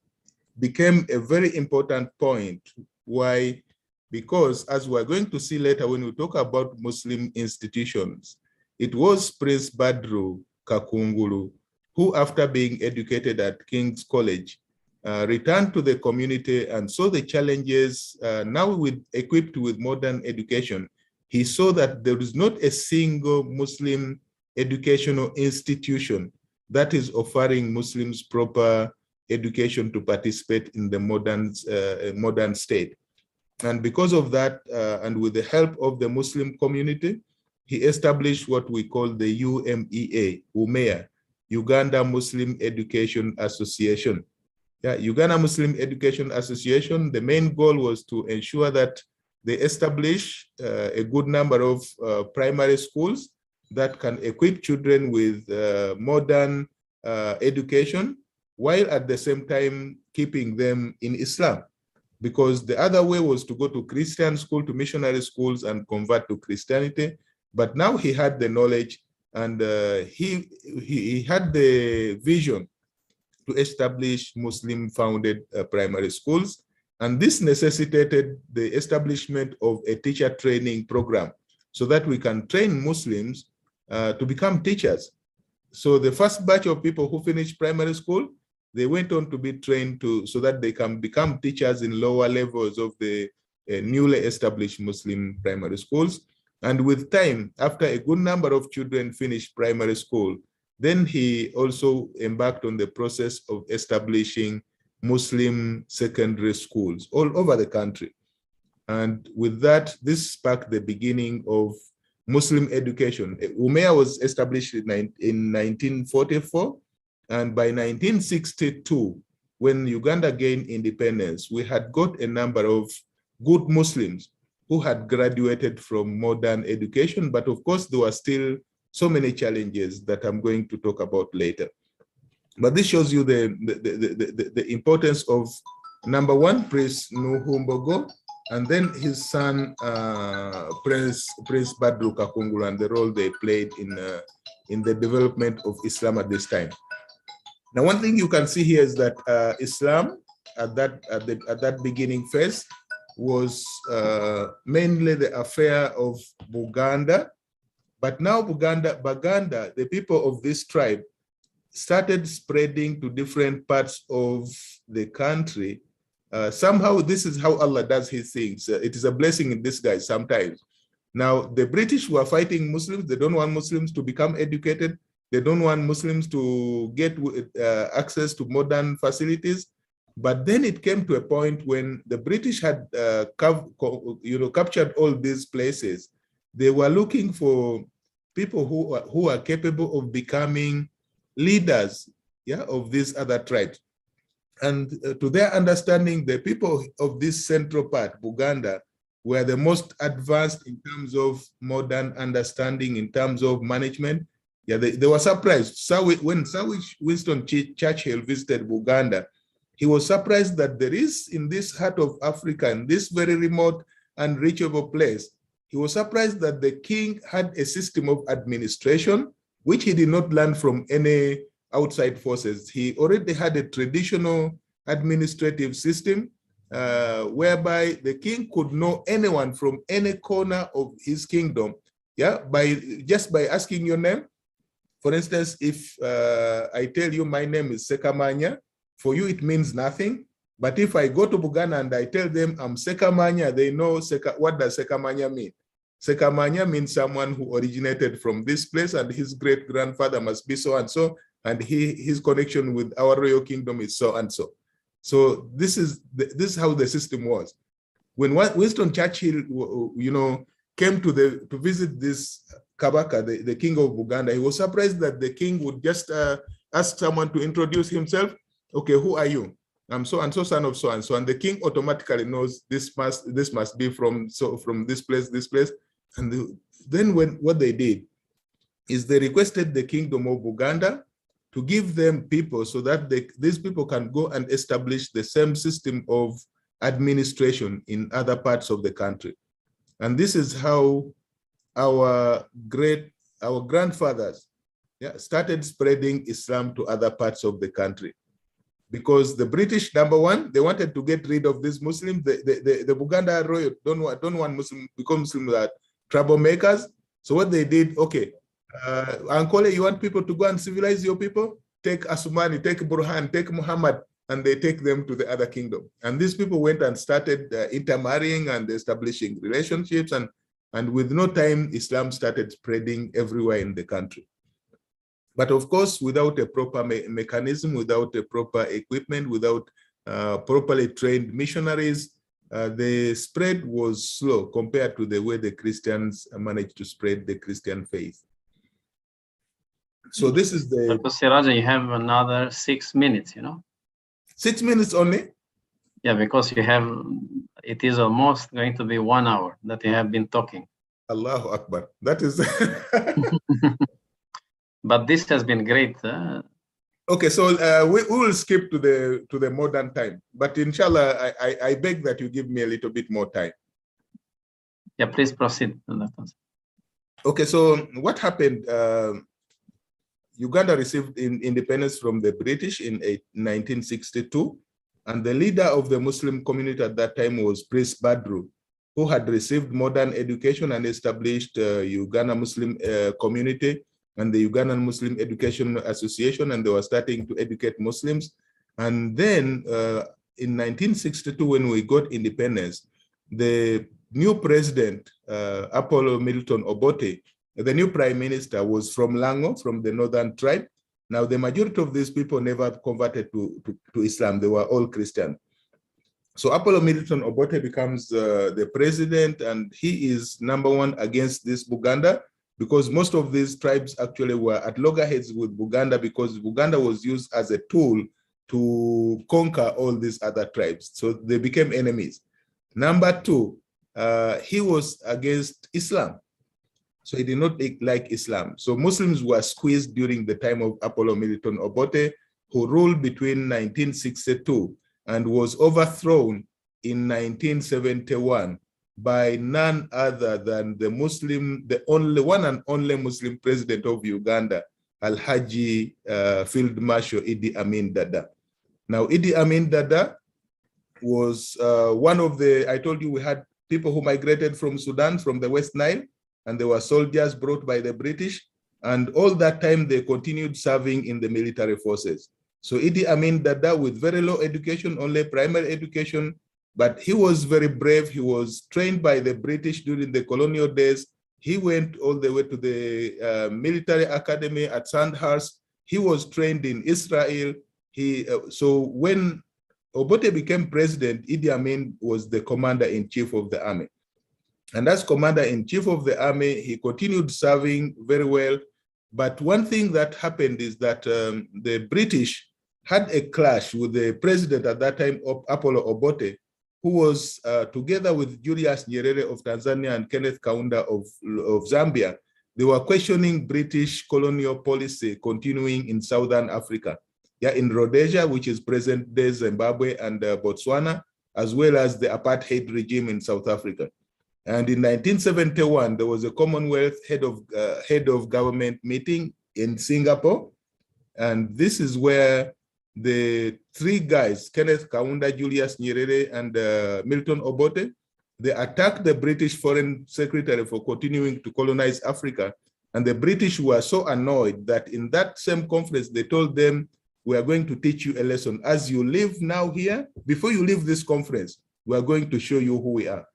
became a very important point. Why? Because as we're going to see later when we talk about Muslim institutions, it was Prince Badru Kakungulu who, after being educated at King's College, returned to the community and saw the challenges. Now equipped with modern education, he saw that there is not a single Muslim educational institution that is offering Muslims proper education to participate in the modern state. And because of that, and with the help of the Muslim community, he established what we call the UMEA, Uganda Muslim Education Association. Uganda Muslim Education Association, the main goal was to ensure that they establish a good number of primary schools that can equip children with modern education, while at the same time keeping them in Islam. Because the other way was to go to Christian school, to missionary schools and convert to Christianity. But now he had the knowledge and he had the vision to establish Muslim-founded primary schools. And this necessitated the establishment of a teacher training program so that we can train Muslims to become teachers. So the first batch of people who finished primary school, they went on to be trained so that they can become teachers in lower levels of the newly established Muslim primary schools. And with time, after a good number of children finished primary school, then he also embarked on the process of establishing Muslim secondary schools all over the country. And with that, this sparked the beginning of Muslim education. UMEA was established in 1944, and by 1962, when Uganda gained independence, we had got a number of good Muslims who had graduated from modern education, but of course there were still so many challenges that I'm going to talk about later. But this shows you the importance of, number one, Prince Nuhu, and then his son, Prince Badru Kakungulu, and the role they played in the development of Islam at this time. Now, one thing you can see here is that Islam at that beginning phase was mainly the affair of Buganda, but now Baganda, the people of this tribe, started spreading to different parts of the country. Somehow, this is how Allah does his things. It is a blessing in disguise sometimes. Now, the British were fighting Muslims. They don't want Muslims to become educated. They don't want Muslims to get access to modern facilities. But then it came to a point when the British had captured all these places. They were looking for people who are capable of becoming leaders, of these other tribes. And to their understanding, the people of this central part, Buganda, were the most advanced in terms of modern understanding, in terms of management. Yeah, they were surprised. So when Sir Winston Churchill visited Buganda, he was surprised that there is in this heart of Africa, in this very remote and reachable place, he was surprised that the king had a system of administration, which he did not learn from any outside forces. He already had a traditional administrative system whereby the king could know anyone from any corner of his kingdom, yeah, just by asking your name. For instance, if I tell you my name is Sekamanya, for you it means nothing. But if I go to Buganda and I tell them I'm Sekamanya, they know what does Sekamanya mean. Sekamanya means someone who originated from this place, and his great-grandfather must be so and so, and his connection with our royal kingdom is so and so. So this is how the system was. When Winston Churchill, came to visit this Kabaka, the king of Uganda, he was surprised that the king would just ask someone to introduce himself. Okay, who are you? I'm so and so, son of so and so, and the king automatically knows this must be from this place. And then what they did is they requested the kingdom of Uganda to give them people so that these people can go and establish the same system of administration in other parts of the country. And this is how our grandfathers started spreading Islam to other parts of the country. Because the British, number one, they wanted to get rid of these Muslims. The Buganda royal don't want Muslims become Muslims that troublemakers. So what they did, okay, Ankole, you want people to go and civilize your people? Take Asumani, take Burhan, take Muhammad, and they take them to the other kingdom. And these people went and started intermarrying and establishing relationships, and with no time, Islam started spreading everywhere in the country. But of course, without a proper mechanism, without a proper equipment, without properly trained missionaries, the spread was slow compared to the way the Christians managed to spread the Christian faith. So this is the... Dr. Siraja, you have another 6 minutes, 6 minutes only? Yeah, because it is almost going to be 1 hour that you have been talking. Allahu Akbar. That is... But this has been great. Okay, so we will skip to the modern time, but inshallah, I beg that you give me a little bit more time. Yeah, please proceed. Okay, so what happened? Uganda received independence from the British in 1962, and the leader of the Muslim community at that time was Priest Badru, who had received modern education and established Uganda Muslim community and the Ugandan Muslim Education Association, and they were starting to educate Muslims. And then in 1962, when we got independence, the new president, Apollo Milton Obote, the new prime minister, was from Lango, from the northern tribe. Now, the majority of these people never converted to Islam. They were all Christian. So Apollo Milton Obote becomes the president, and he is #1 against this Buganda, because most of these tribes actually were at loggerheads with Buganda, because Buganda was used as a tool to conquer all these other tribes. So they became enemies. #2, he was against Islam. So he did not like Islam. So Muslims were squeezed during the time of Apollo Milton Obote, who ruled between 1962 and was overthrown in 1971 by none other than the one and only Muslim president of Uganda, Alhaji Field Marshal Idi Amin Dada. Now, Idi Amin Dada was one of I told you we had people who migrated from Sudan, from the West Nile, and they were soldiers brought by the British. And all that time, they continued serving in the military forces. So Idi Amin Dada, with very low education, only primary education, but he was very brave. He was trained by the British during the colonial days. He went all the way to the military academy at Sandhurst. He was trained in Israel. So when Obote became president, Idi Amin was the commander-in-chief of the army. And as commander-in-chief of the army, he continued serving very well. But one thing that happened is that the British had a clash with the president at that time, Apollo Obote, who was together with Julius Nyerere of Tanzania and Kenneth Kaunda of Zambia. They were questioning British colonial policy continuing in Southern Africa, in Rhodesia, which is present-day Zimbabwe and Botswana, as well as the apartheid regime in South Africa. And in 1971, there was a Commonwealth head of government meeting in Singapore. And this is where the three guys, Kenneth Kaunda, Julius Nyerere, and Milton Obote, they attacked the British Foreign Secretary for continuing to colonize Africa. And the British were so annoyed that in that same conference, they told them, we are going to teach you a lesson. As you live now here, before you leave this conference, we are going to show you who we are.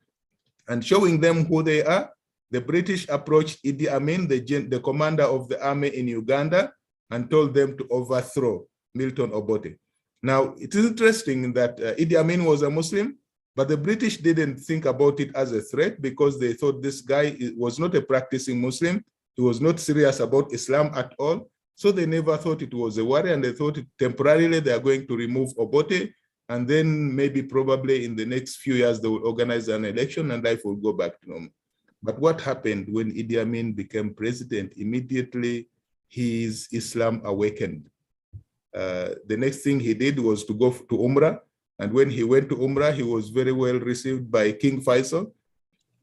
And showing them who they are, the British approached Idi Amin, the commander of the army in Uganda, and told them to overthrow Milton Obote. Now, it is interesting that Idi Amin was a Muslim, but the British didn't think about it as a threat because they thought this guy was not a practicing Muslim. He was not serious about Islam at all. So they never thought it was a worry, and they thought temporarily they are going to remove Obote, and then maybe probably in the next few years they will organize an election and life will go back to normal. But what happened when Idi Amin became president? Immediately his Islam awakened. The next thing he did was to go to Umrah. And when he went to Umrah, he was very well received by King Faisal.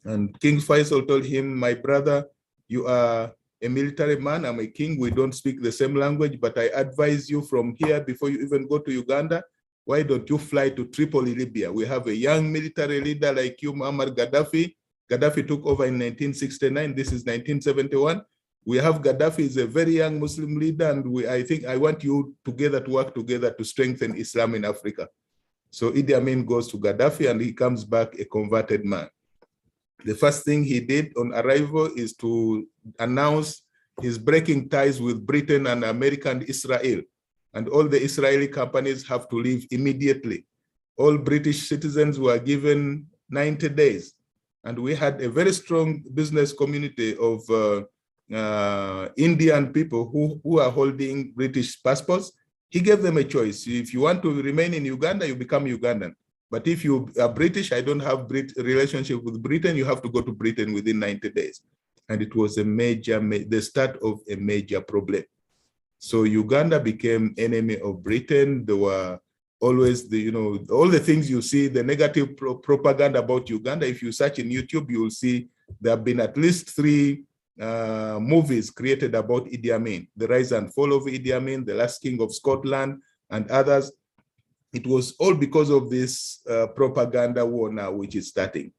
And King Faisal told him, my brother, you are a military man, I'm a king, we don't speak the same language, but I advise you from here, before you even go to Uganda, why don't you fly to Tripoli, Libya? We have a young military leader like you, Muammar Gaddafi. Gaddafi took over in 1969, this is 1971. We have Gaddafi is a very young Muslim leader, and I think I want you together to work together to strengthen Islam in Africa. So Idi Amin goes to Gaddafi and he comes back a converted man. The first thing he did on arrival is to announce he's breaking ties with Britain and America and Israel. And all the Israeli companies have to leave immediately. All British citizens were given 90 days. And we had a very strong business community of Indian people who are holding British passports. He gave them a choice. If you want to remain in Uganda, you become Ugandan. But if you are British, I don't have relationship with Britain, you have to go to Britain within 90 days. And it was the start of a major problem. So Uganda became enemy of Britain. There were always all the things you see, the negative propaganda about Uganda. If you search in YouTube, you will see there have been at least 3 movies created about Idi Amin, The Rise and Fall of Idi Amin, The Last King of Scotland, and others. It was all because of this propaganda war now, which is starting.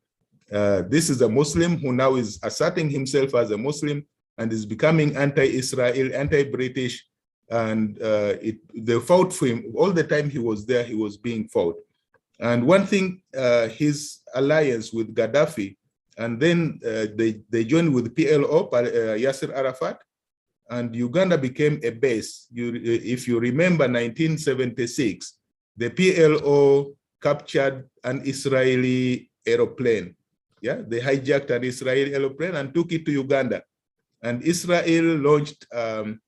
This is a Muslim who now is asserting himself as a Muslim and is becoming anti-Israel, anti-British, and they fought for him. All the time he was there, he was being fought. And one thing, his alliance with Gaddafi, and then they joined with PLO, Yasser Arafat, and Uganda became a base. If you remember 1976, the PLO captured an Israeli aeroplane. Yeah, they hijacked an Israeli aeroplane and took it to Uganda. And Israel launched an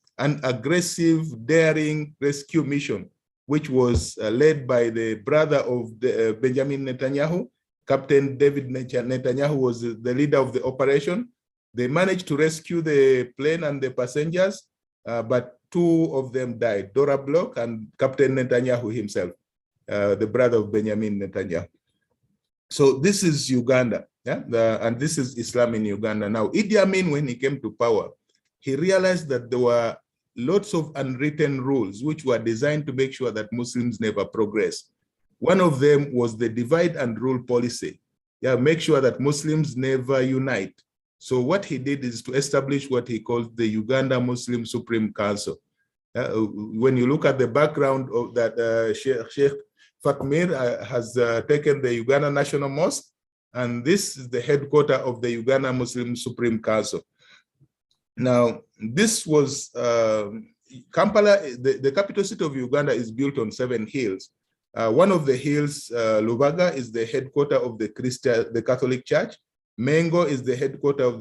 aggressive, daring rescue mission, which was led by the brother of Benjamin Netanyahu. Captain David Netanyahu was the leader of the operation. They managed to rescue the plane and the passengers, but 2 of them died, Dora Bloch and Captain Netanyahu himself, the brother of Benjamin Netanyahu. So this is Uganda, and this is Islam in Uganda. Now, Idi Amin, when he came to power, he realized that there were lots of unwritten rules which were designed to make sure that Muslims never progress. One of them was the divide and rule policy. Make sure that Muslims never unite. So what he did is to establish what he called the Uganda Muslim Supreme Council. When you look at the background of that, Sheikh Fatmir has taken the Uganda National Mosque, and this is the headquarters of the Uganda Muslim Supreme Council. Now, this was Kampala, the capital city of Uganda is built on 7 hills. One of the hills, Lubaga, is the headquarters of the Catholic Church. Mengo is the headquarters of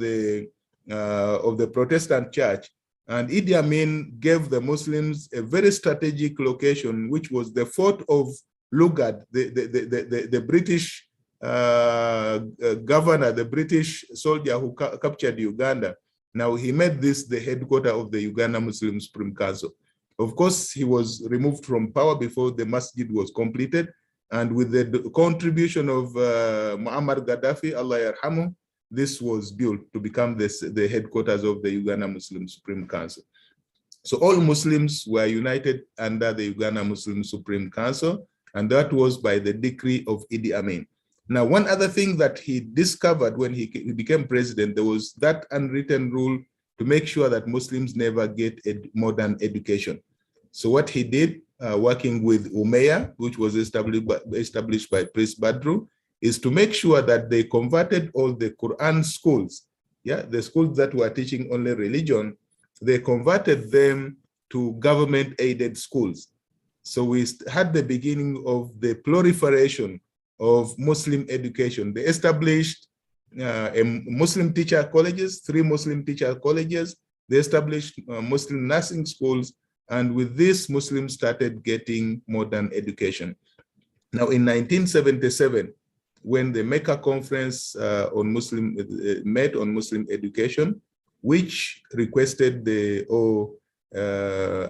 the Protestant Church, And Idi Amin gave the Muslims a very strategic location, which was the fort of Lugard, the British governor, the British soldier who captured Uganda. Now he made this the headquarters of the Uganda Muslim Supreme Council. Of course, he was removed from power before the masjid was completed. And with the contribution of Muammar Gaddafi, Allah yarhamu, this was built to become the headquarters of the Uganda Muslim Supreme Council. So all Muslims were united under the Uganda Muslim Supreme Council, and that was by the decree of Idi Amin. Now, one other thing that he discovered when he became president, there was that unwritten rule to make sure that Muslims never get a modern education. So what he did, working with Umayya, which was established by Priest Badru, is to make sure that they converted all the Quran schools, the schools that were teaching only religion, they converted them to government-aided schools. So we had the beginning of the proliferation of Muslim education. They established Muslim teacher colleges, 3 Muslim teacher colleges. They established Muslim nursing schools, and with this, Muslims started getting modern education. Now, in 1977, when the Mecca Conference on Muslim met on Muslim education, which requested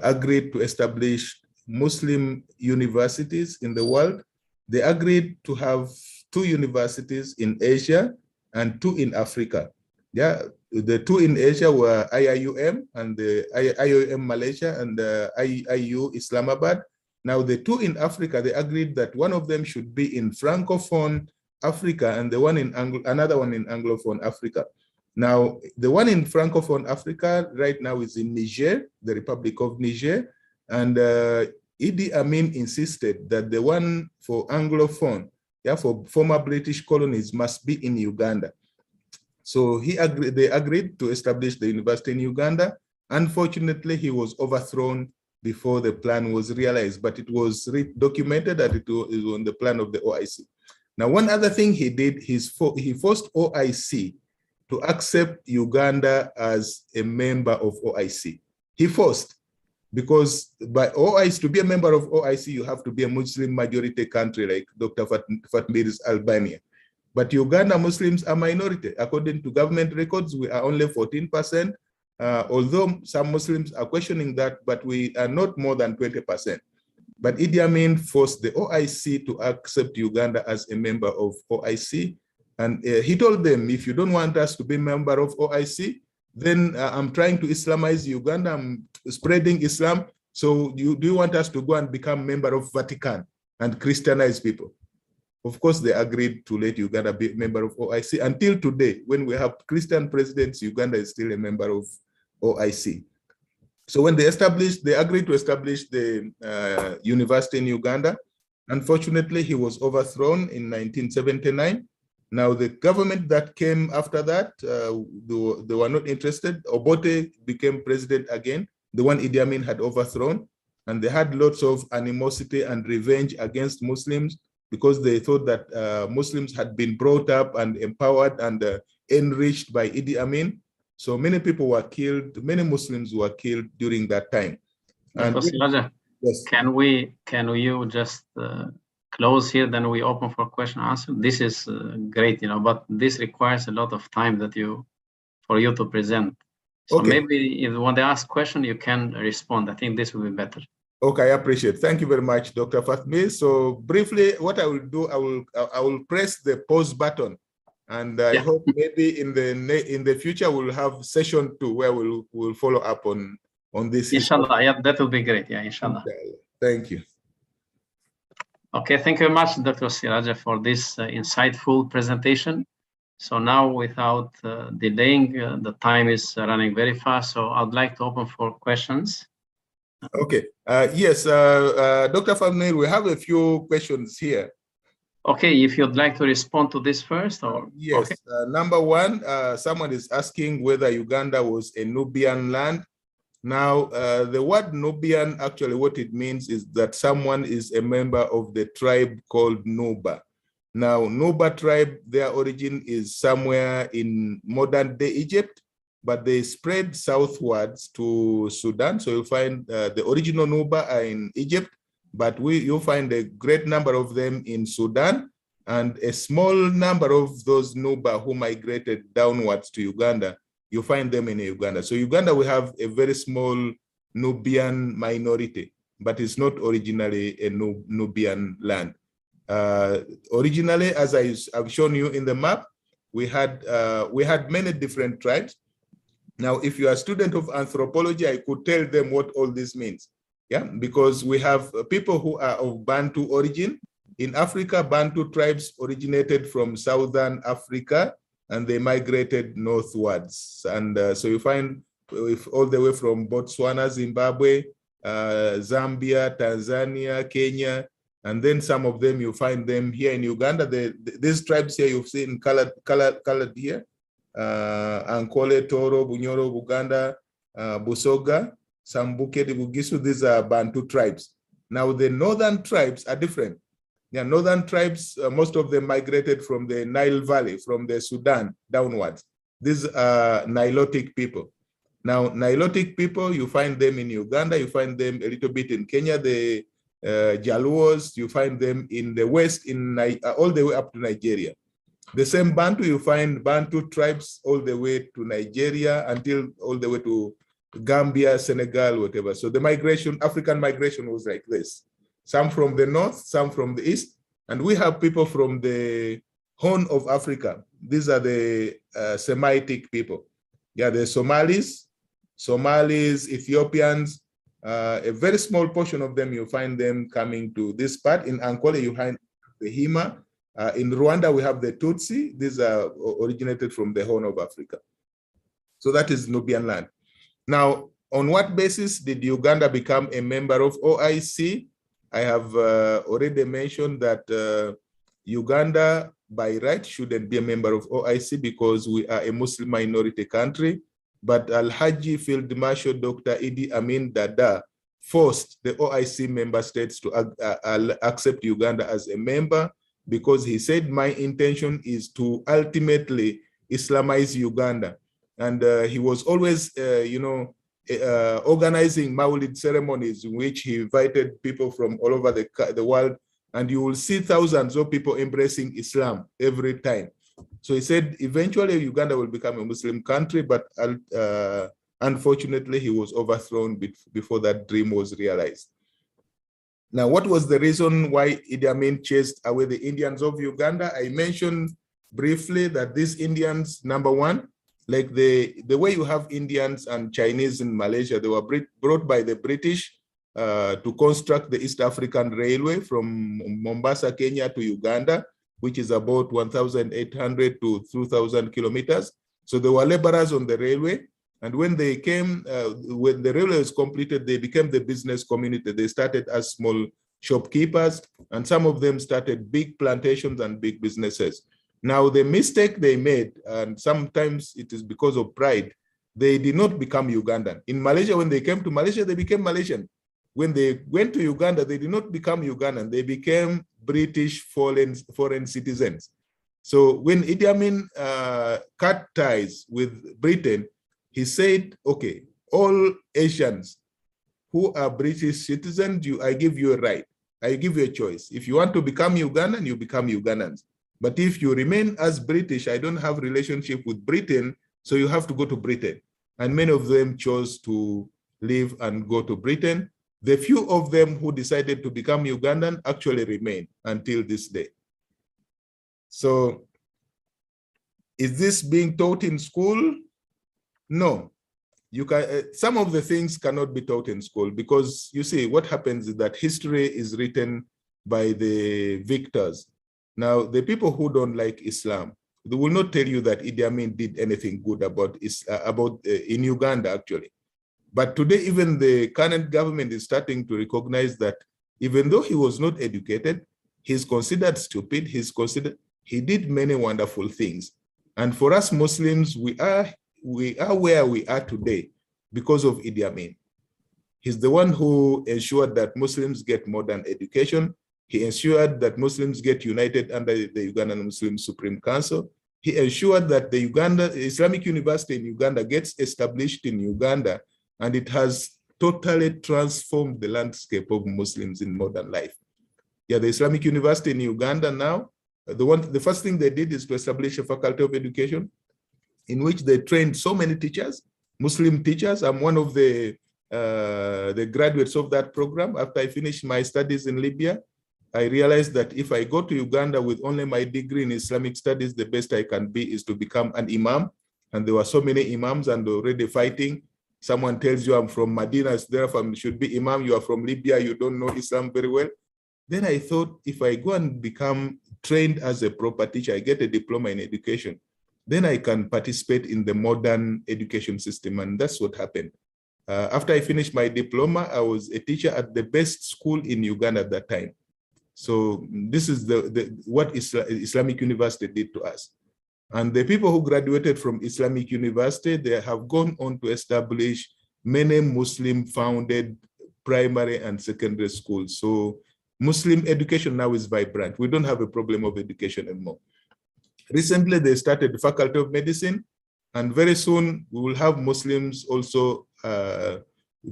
agreed to establish Muslim universities in the world. They agreed to have 2 universities in Asia and 2 in Africa. The 2 in Asia were IIUM and the IIUM Malaysia and the IIU Islamabad. Now the 2 in Africa, they agreed that one of them should be in Francophone Africa and another one in Anglophone Africa. Now, the one in Francophone Africa right now is in Niger, the Republic of Niger, and Idi Amin insisted that the one for Anglophone, for former British colonies, must be in Uganda. So they agreed to establish the university in Uganda. Unfortunately, he was overthrown before the plan was realized, but it was documented that it was on the plan of the OIC. Now, one other thing he did, he forced OIC to accept Uganda as a member of OIC. He forced, because by OIC, to be a member of OIC, you have to be a Muslim majority country like Dr. Fatmir's Albania. But Uganda Muslims are minority. According to government records, we are only 14%, although some Muslims are questioning that, but we are not more than 20%. But Idi Amin forced the OIC to accept Uganda as a member of OIC. And he told them, if you don't want us to be a member of OIC, then I'm trying to Islamize Uganda, I'm spreading Islam. So do you want us to go and become member of Vatican and Christianize people? Of course, they agreed to let Uganda be a member of OIC. Until today, when we have Christian presidents, Uganda is still a member of OIC. So when they agreed to establish the university in Uganda. Unfortunately, he was overthrown in 1979. Now, the government that came after that, they were not interested. Obote became president again, the one Idi Amin had overthrown. And they had lots of animosity and revenge against Muslims because they thought that Muslims had been brought up and empowered and enriched by Idi Amin. So many people were killed, many Muslims were killed during that time. And yes. Can you just close here, then we open for question and answer? This is great, but this requires a lot of time for you to present. So okay. Maybe if you want to ask question, you can respond. I think this will be better. Okay, I appreciate it. Thank you very much, Dr. Fatmi. So briefly, what I will do, I will press the pause button. And I hope maybe in the future we'll have session 2 where we'll follow up on this. Inshallah, yeah, that will be great. Yeah, inshallah. Okay. Thank you. Okay, thank you very much, Dr. Siraja, for this insightful presentation. So now, without delaying, the time is running very fast. So I'd like to open for questions. Okay. Yes, Dr. Fatmi, we have a few questions here. Okay, if you'd like to respond to this first, or yes. Okay. Number 1, someone is asking whether Uganda was a Nubian land. Now, the word Nubian, actually what it means is that someone is a member of the tribe called Nuba. Now, Nuba tribe, their origin is somewhere in modern day Egypt. but they spread southwards to Sudan. So you'll find the original Nuba are in Egypt, but you'll find a great number of them in Sudan, and a small number of those Nuba who migrated downwards to Uganda, you find them in Uganda. So Uganda, we have a very small Nubian minority, but it's not originally a Nubian land. Originally, as I've shown you in the map, we had many different tribes. Now, if you are a student of anthropology, I could tell them what all this means. Yeah, because we have people who are of Bantu origin. In Africa, Bantu tribes originated from Southern Africa, and they migrated northwards. And so you find all the way from Botswana, Zimbabwe, Zambia, Tanzania, Kenya, and then some of them you find them here in Uganda. These tribes here you've seen colored here. Ankole, Toro, Bunyoro, Buganda, Busoga, Sambuketi, Bugisu, these are Bantu tribes. Now the northern tribes are different. Yeah, northern tribes, most of them migrated from the Nile Valley, from the Sudan downwards. These are Nilotic people. Now, Nilotic people, you find them in Uganda, you find them a little bit in Kenya, the Jaluos, you find them in the west, all the way up to Nigeria. The same Bantu, you find Bantu tribes all the way to Nigeria until all the way to Gambia, Senegal, whatever. So the migration, African migration was like this. Some from the north, some from the east. And we have people from the Horn of Africa. These are the Semitic people. Yeah, the Somalis, Ethiopians, a very small portion of them, you find them coming to this part. In Ankole, you find the Hima. In Rwanda, we have the Tutsi. These are originated from the Horn of Africa. So that is Nubian land. Now, on what basis did Uganda become a member of OIC? I have already mentioned that Uganda, by right, shouldn't be a member of OIC because we are a Muslim minority country. But Al-Haji Field Marshal Dr. Idi Amin Dada forced the OIC member states to accept Uganda as a member, because he said, my intention is to ultimately Islamize Uganda. And he was always, organizing Maulid ceremonies in which he invited people from all over the world, and you will see thousands of people embracing Islam every time. So he said, eventually Uganda will become a Muslim country, but unfortunately he was overthrown before that dream was realized. Now, what was the reason why Idi Amin chased away the Indians of Uganda? I mentioned briefly that these Indians, number one, like the way you have Indians and Chinese in Malaysia, they were brought by the British to construct the East African Railway from Mombasa, Kenya to Uganda, which is about 1,800 to 2,000 kilometers. So there were laborers on the railway. And when they came, when the railway was completed, they became the business community. They started as small shopkeepers, and some of them started big plantations and big businesses. Now, the mistake they made, and sometimes it is because of pride, they did not become Ugandan. In Malaysia, when they came to Malaysia, they became Malaysian. When they went to Uganda, they did not become Ugandan. They became British foreign citizens. So when Idi Amin cut ties with Britain, he said, okay, all Asians who are British citizens, I give you a right. I give you a choice. If you want to become Ugandan, you become Ugandans. But if you remain as British, I don't have relationship with Britain, so you have to go to Britain. And many of them chose to leave and go to Britain. The few of them who decided to become Ugandan actually remain until this day. So is this being taught in school? No. You can, some of the things cannot be taught in school, because you see what happens is that history is written by the victors. Now, the people who don't like Islam, they will not tell you that Idi Amin did anything good in Uganda, actually. But today, even the current government is starting to recognize that even though he was not educated, he's considered stupid, he did many wonderful things. And for us Muslims, we are where we are today because of Idi Amin. He's the one who ensured that Muslims get modern education. He ensured that Muslims get united under the Ugandan Muslim Supreme Council. he ensured that the Islamic University in Uganda gets established in Uganda, and it has totally transformed the landscape of Muslims in modern life. Yeah, the Islamic University in Uganda now, the first thing they did is to establish a faculty of education in which they trained so many teachers, Muslim teachers. I'm one of the graduates of that program. After I finished my studies in Libya, I realized that if I go to Uganda with only my degree in Islamic studies, the best I can be is to become an imam. And there were so many imams and already fighting. Someone tells you I'm from Medina, therefore I should be imam. You are from Libya, you don't know Islam very well. Then I thought, if I go and become trained as a proper teacher, I get a diploma in education, then I can participate in the modern education system. And that's what happened. After I finished my diploma, I was a teacher at the best school in Uganda at that time. So this is what Islamic University did to us. And the people who graduated from Islamic University, they have gone on to establish many Muslim-founded primary and secondary schools. So Muslim education now is vibrant. We don't have a problem of education anymore. Recently, they started the Faculty of Medicine, and very soon we will have Muslims also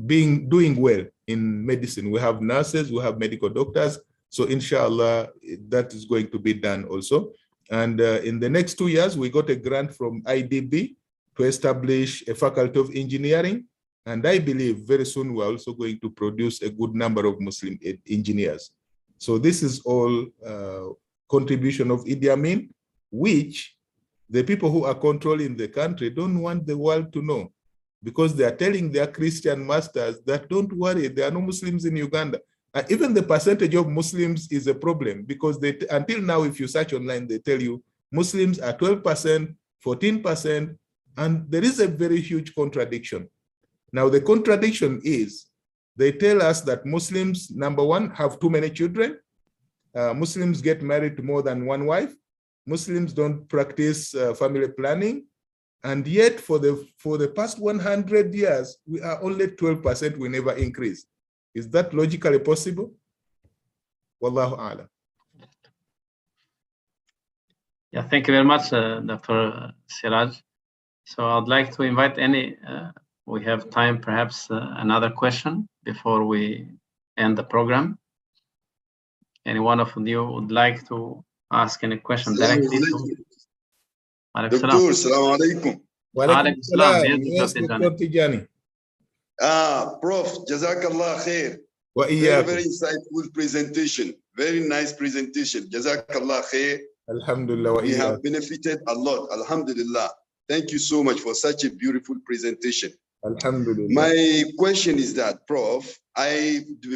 doing well in medicine. We have nurses, we have medical doctors. So inshallah, that is going to be done also. And in the next 2 years, we got a grant from IDB to establish a faculty of engineering. And I believe very soon we're also going to produce a good number of Muslim engineers. So this is all contribution of Idi Amin, which the people who are controlling the country don't want the world to know, because they are telling their Christian masters that don't worry, there are no Muslims in Uganda. Even the percentage of Muslims is a problem, because until now, if you search online, they tell you Muslims are 12%, 14%, and there is a very huge contradiction. Now, the contradiction is they tell us that Muslims, number one, have too many children. Muslims get married to more than one wife. Muslims don't practice family planning. And yet, for the past 100 years, we are only 12%, we never increase. Is that logically possible? Wallahu a'lam. Yeah, thank you very much, Dr. Siraj. So I'd like to invite we have time, perhaps another question before we end the program. Any one of you would like to ask any question directly? Doctor, Assalamu alaikum. Wa alaikum salam. Yes, Dr. Tijani. Prof, Jazakallah khair. Very, very insightful presentation. Very nice presentation. Jazakallah khair. Alhamdulillah. We have benefited a lot. Alhamdulillah. Thank you so much for such a beautiful presentation. Alhamdulillah. My question is that, Prof,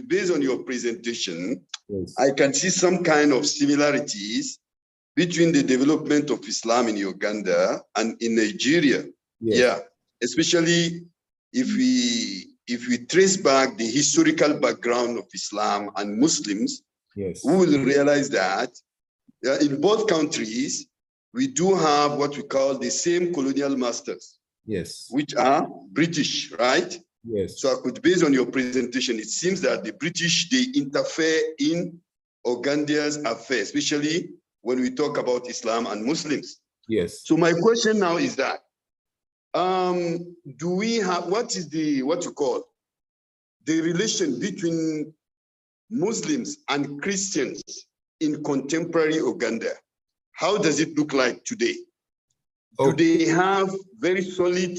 based on your presentation, yes, I can see some kind of similarities between the development of Islam in Uganda and in Nigeria. Yes. Yeah, especially if we trace back the historical background of Islam and Muslims, yes, we will realize that in both countries, we do have what we call the same colonial masters, yes, which are British, right? Yes. So I could, based on your presentation, it seems that the British, they interfere in Uganda's affairs, especially when we talk about Islam and Muslims. Yes. So my question now is that, do we have, what you call the relation between Muslims and Christians in contemporary Uganda? How does it look like today? Do they have very solid,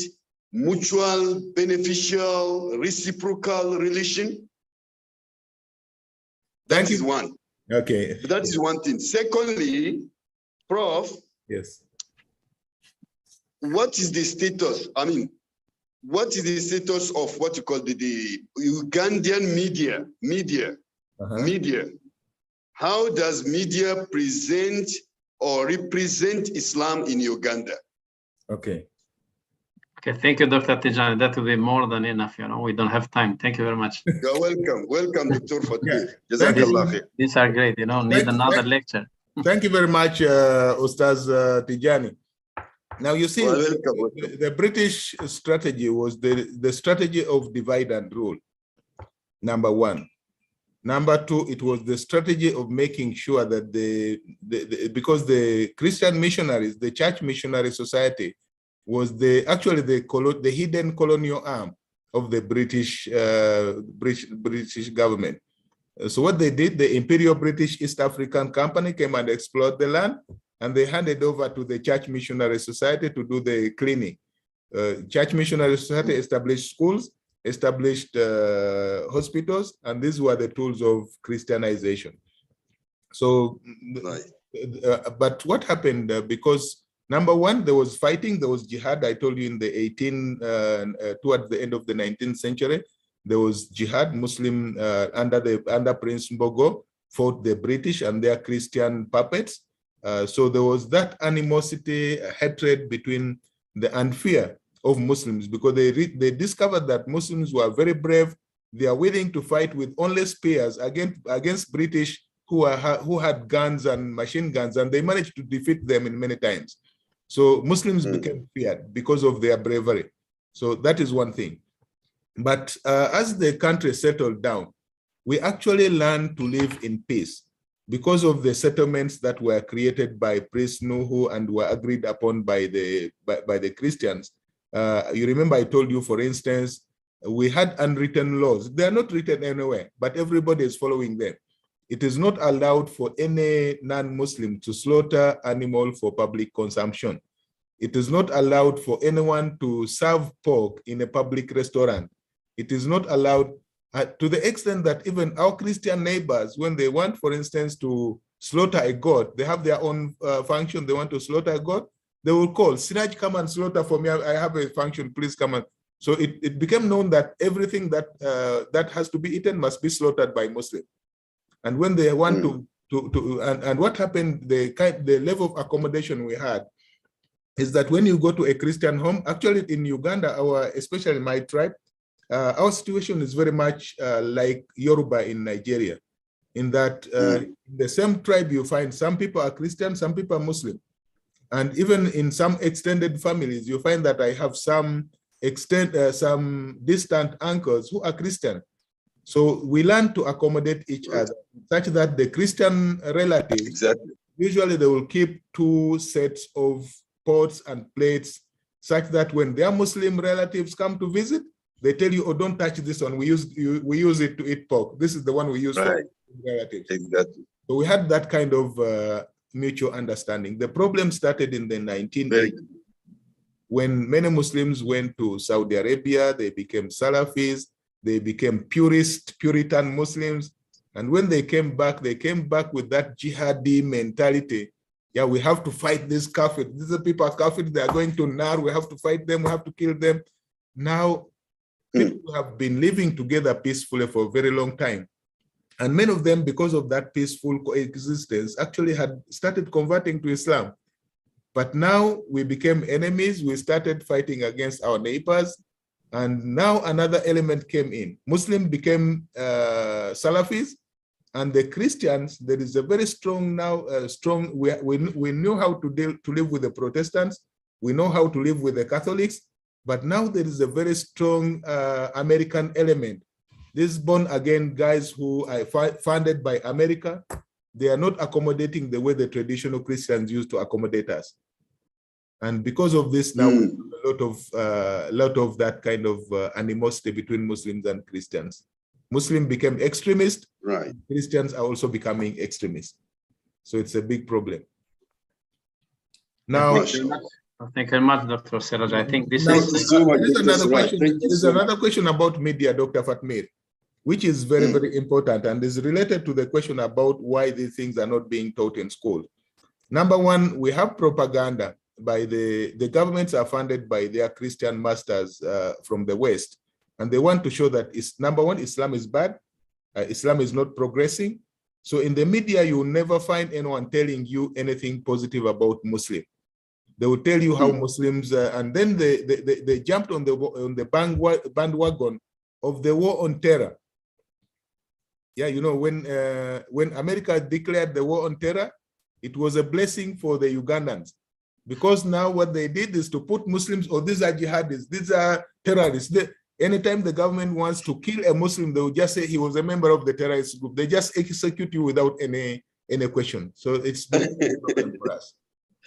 mutual, beneficial, reciprocal relation? That is one. Okay. That is one thing. Secondly, Prof. Yes. What is the status? I mean, what is the status of what you call the Ugandan media? Media. How does media present or represent Islam in Uganda? Okay. Okay, thank you, Dr. Tijani. That will be more than enough. We don't have time. Thank you very much. You're welcome. Welcome, Dr. Fatih. Yeah. These are great. Need another lecture. Thank you very much, Ustaz Tijani. Now, you see, the British strategy was the strategy of divide and rule, number one. Number two, it was the strategy of making sure that because the Christian missionaries, the Church Missionary Society, was actually the hidden colonial arm of the British government. So what they did, the Imperial British East African Company came and explored the land, and they handed over to the Church Missionary Society to do the cleaning. Church Missionary Society established schools, established hospitals, and these were the tools of Christianization. So, but what happened, because number one, there was fighting, there was jihad. I told you in the towards the end of the 19th century, there was jihad. Muslim under Prince Mbogo fought the British and their Christian puppets. So there was that animosity, hatred between and fear of Muslims, because they discovered that Muslims were very brave. They are willing to fight with only spears against British who had guns and machine guns, and they managed to defeat them in many times. So Muslims became feared because of their bravery. So that is one thing. But as the country settled down, we actually learned to live in peace because of the settlements that were created by Priest Nuhu and were agreed upon by the Christians. You remember I told you, for instance, we had unwritten laws. They are not written anywhere, but everybody is following them. It is not allowed for any non-Muslim to slaughter animal for public consumption. It is not allowed for anyone to serve pork in a public restaurant. It is not allowed, to the extent that even our Christian neighbors, when they want, for instance, to slaughter a goat, they have their own function. They want to slaughter a goat, they will call, Siraj, come and slaughter for me. I have a function, please come and. So it became known that everything that that has to be eaten must be slaughtered by Muslims. And when they want and what happened, the level of accommodation we had is that when you go to a Christian home, actually in Uganda, especially my tribe, our situation is very much like Yoruba in Nigeria, in that in the same tribe you find some people are Christian, some people are Muslim. And even in some extended families, you find that I have some distant uncles who are Christian. So we learn to accommodate each other, such that the Christian relatives, usually they will keep 2 sets of pots and plates, such that when their Muslim relatives come to visit, they tell you, oh, don't touch this one. We use it to eat pork. This is the one we use for relatives. Exactly. So we had that kind of mutual understanding. The problem started in the 1980s when many Muslims went to Saudi Arabia. They became Salafis. They became Puritan Muslims. And when they came back with that jihadi mentality. Yeah, we have to fight this kafir. These are people are kafir. They are going to Nar. We have to fight them. We have to kill them. Now, people have been living together peacefully for a very long time. And many of them, because of that peaceful coexistence, actually had started converting to Islam. But now we became enemies. We started fighting against our neighbors. And now another element came in. Muslims became Salafis, and the Christians, there is a very strong now, we know how to live with the Protestants. We know how to live with the Catholics. But now there is a very strong American element. These born-again guys who are funded by America, they are not accommodating the way the traditional Christians used to accommodate us. And because of this, now we have a lot of that kind of animosity between Muslims and Christians. Muslims became extremists. Right. Christians are also becoming extremists. So it's a big problem. Now, thank you very much, Dr. Siraj. I think this is another question about media, Dr. Fatmir, which is very, very important and is related to the question about why these things are not being taught in school. Number one, we have propaganda by the governments are funded by their Christian masters from the West. And they want to show that, number one, Islam is bad. Islam is not progressing. So in the media, you will never find anyone telling you anything positive about Muslim. They will tell you how Muslims, and then they jumped on the bandwagon of the war on terror. Yeah, you know, when America declared the war on terror, it was a blessing for the Ugandans, because now what they did is to put Muslims, oh, these are jihadis, these are terrorists. Anytime the government wants to kill a Muslim, they will just say he was a member of the terrorist group. They just execute you without any question. So it's been a problem for us.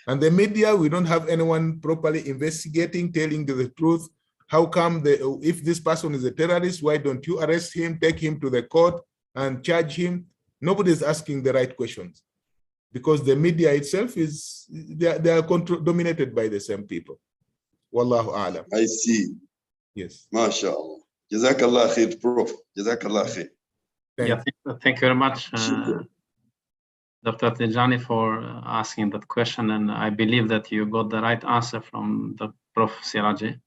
And the media, we don't have anyone properly investigating, telling the truth. How come if this person is a terrorist, why don't you arrest him, take him to the court and charge him? Nobody is asking the right questions because the media itself they are dominated by the same people. Wallahu a'lam. I see. Yes. MashaAllah. Jazakallah khair, Prof. Jazakallah khair. Thank you very much, Dr. Tijani, for asking that question. And I believe that you got the right answer from the Prof. Siraji.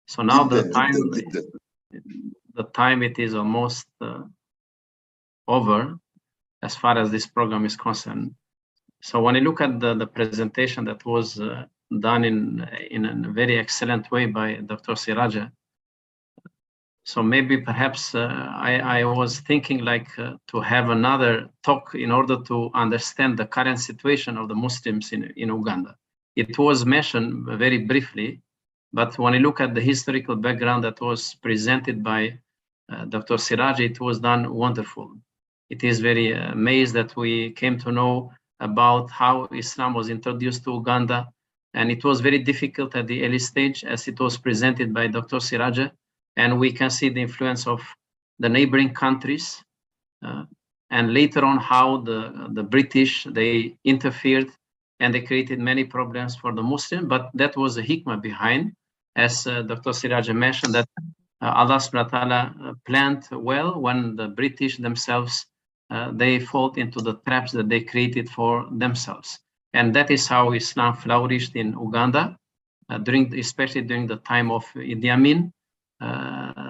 So now the time it is almost over as far as this program is concerned. So when you look at the presentation that was done in a very excellent way by Dr. Siraja, so maybe perhaps I was thinking like to have another talk in order to understand the current situation of the Muslims in Uganda. It was mentioned very briefly, but when you look at the historical background that was presented by Dr. Siraji, it was done wonderful. It is very amazed that we came to know about how Islam was introduced to Uganda, and it was very difficult at the early stage as it was presented by Dr. Siraja. And we can see the influence of the neighboring countries, and later on how the British, they interfered and they created many problems for the Muslim. But that was the hikmah behind, as Dr. Siraja mentioned, that Allah subhanahu wa ta'ala planned well when the British themselves, they fall into the traps that they created for themselves. And that is how Islam flourished in Uganda, especially during the time of Idi Amin.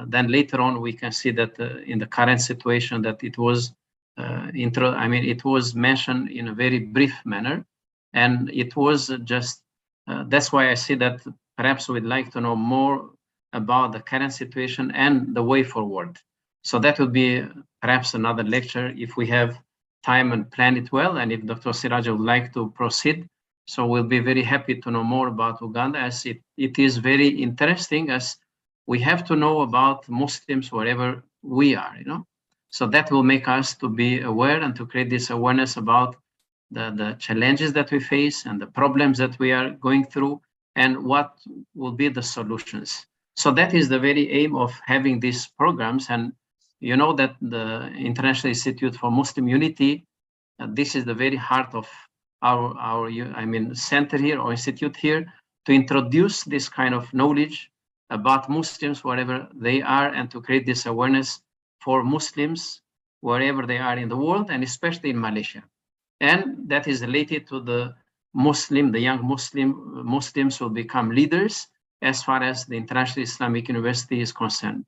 Then later on, we can see that in the current situation that it was it was mentioned in a very brief manner, and it was just that's why I see that perhaps we'd like to know more about the current situation and the way forward. So that would be perhaps another lecture if we have time and plan it well, and if Dr. Siraj would like to proceed. So we'll be very happy to know more about Uganda, as it is very interesting, as we have to know about Muslims wherever we are, So that will make us to be aware and to create this awareness about the challenges that we face and the problems that we are going through and what will be the solutions. So that is the very aim of having these programs. And you know that the International Institute for Muslim Unity, this is the very heart of our center here or institute here, to introduce this kind of knowledge about Muslims wherever they are, and to create this awareness for Muslims wherever they are in the world, and especially in Malaysia. And that is related to the young Muslims will become leaders as far as the International Islamic University is concerned.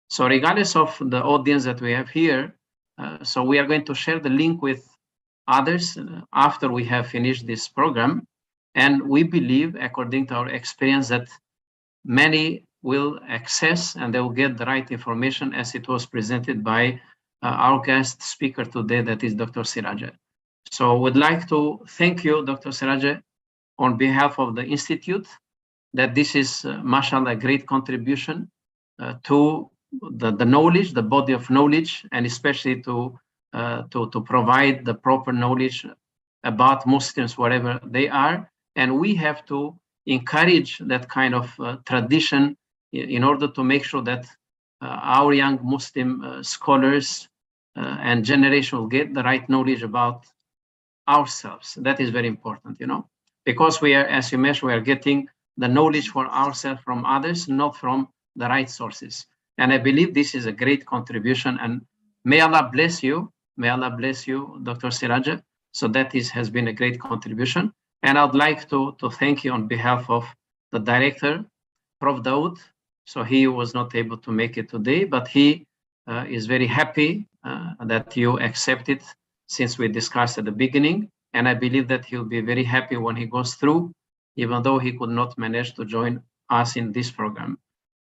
So regardless of the audience that we have here, so we are going to share the link with others after we have finished this program. And we believe, according to our experience, that many will access and they will get the right information as it was presented by our guest speaker today, that is Dr. Siraja. So we'd like to thank you, Dr. Siraja, on behalf of the Institute, that this is, mashallah, a great contribution to the knowledge, the body of knowledge, and especially to provide the proper knowledge about Muslims wherever they are. And we have to encourage that kind of tradition in order to make sure that our young Muslim scholars and generation will get the right knowledge about ourselves. That is very important, because we are, as you mentioned, we are getting the knowledge for ourselves from others, not from the right sources. And I believe this is a great contribution, and may Allah bless you. May Allah bless you, Dr. Siraja. So that has been a great contribution. And I'd like to thank you on behalf of the director, Prof. Dawood. So he was not able to make it today, but he is very happy that you accepted, since we discussed at the beginning. And I believe that he'll be very happy when he goes through, even though he could not manage to join us in this program.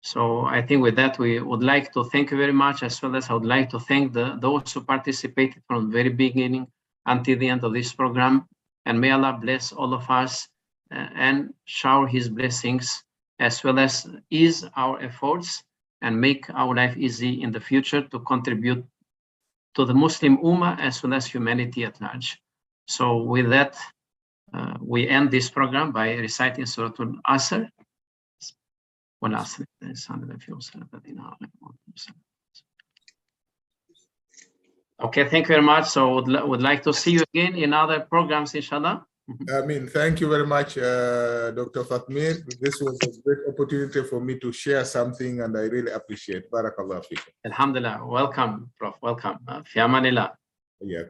So I think with that, we would like to thank you very much, as well as I would like to thank those who participated from the very beginning until the end of this program. And may Allah bless all of us and shower his blessings, as well as ease our efforts and make our life easy in the future to contribute to the Muslim Ummah as well as humanity at large. So with that, we end this program by reciting Surah Al-Asr. Okay, thank you very much. So would like to see you again in other programs, inshallah. Thank you very much, Dr. Fatmir. This was a great opportunity for me to share something, and I really appreciate. Barakallah fikum. Alhamdulillah. Welcome, Prof. Welcome. Fi amanillah. Yeah.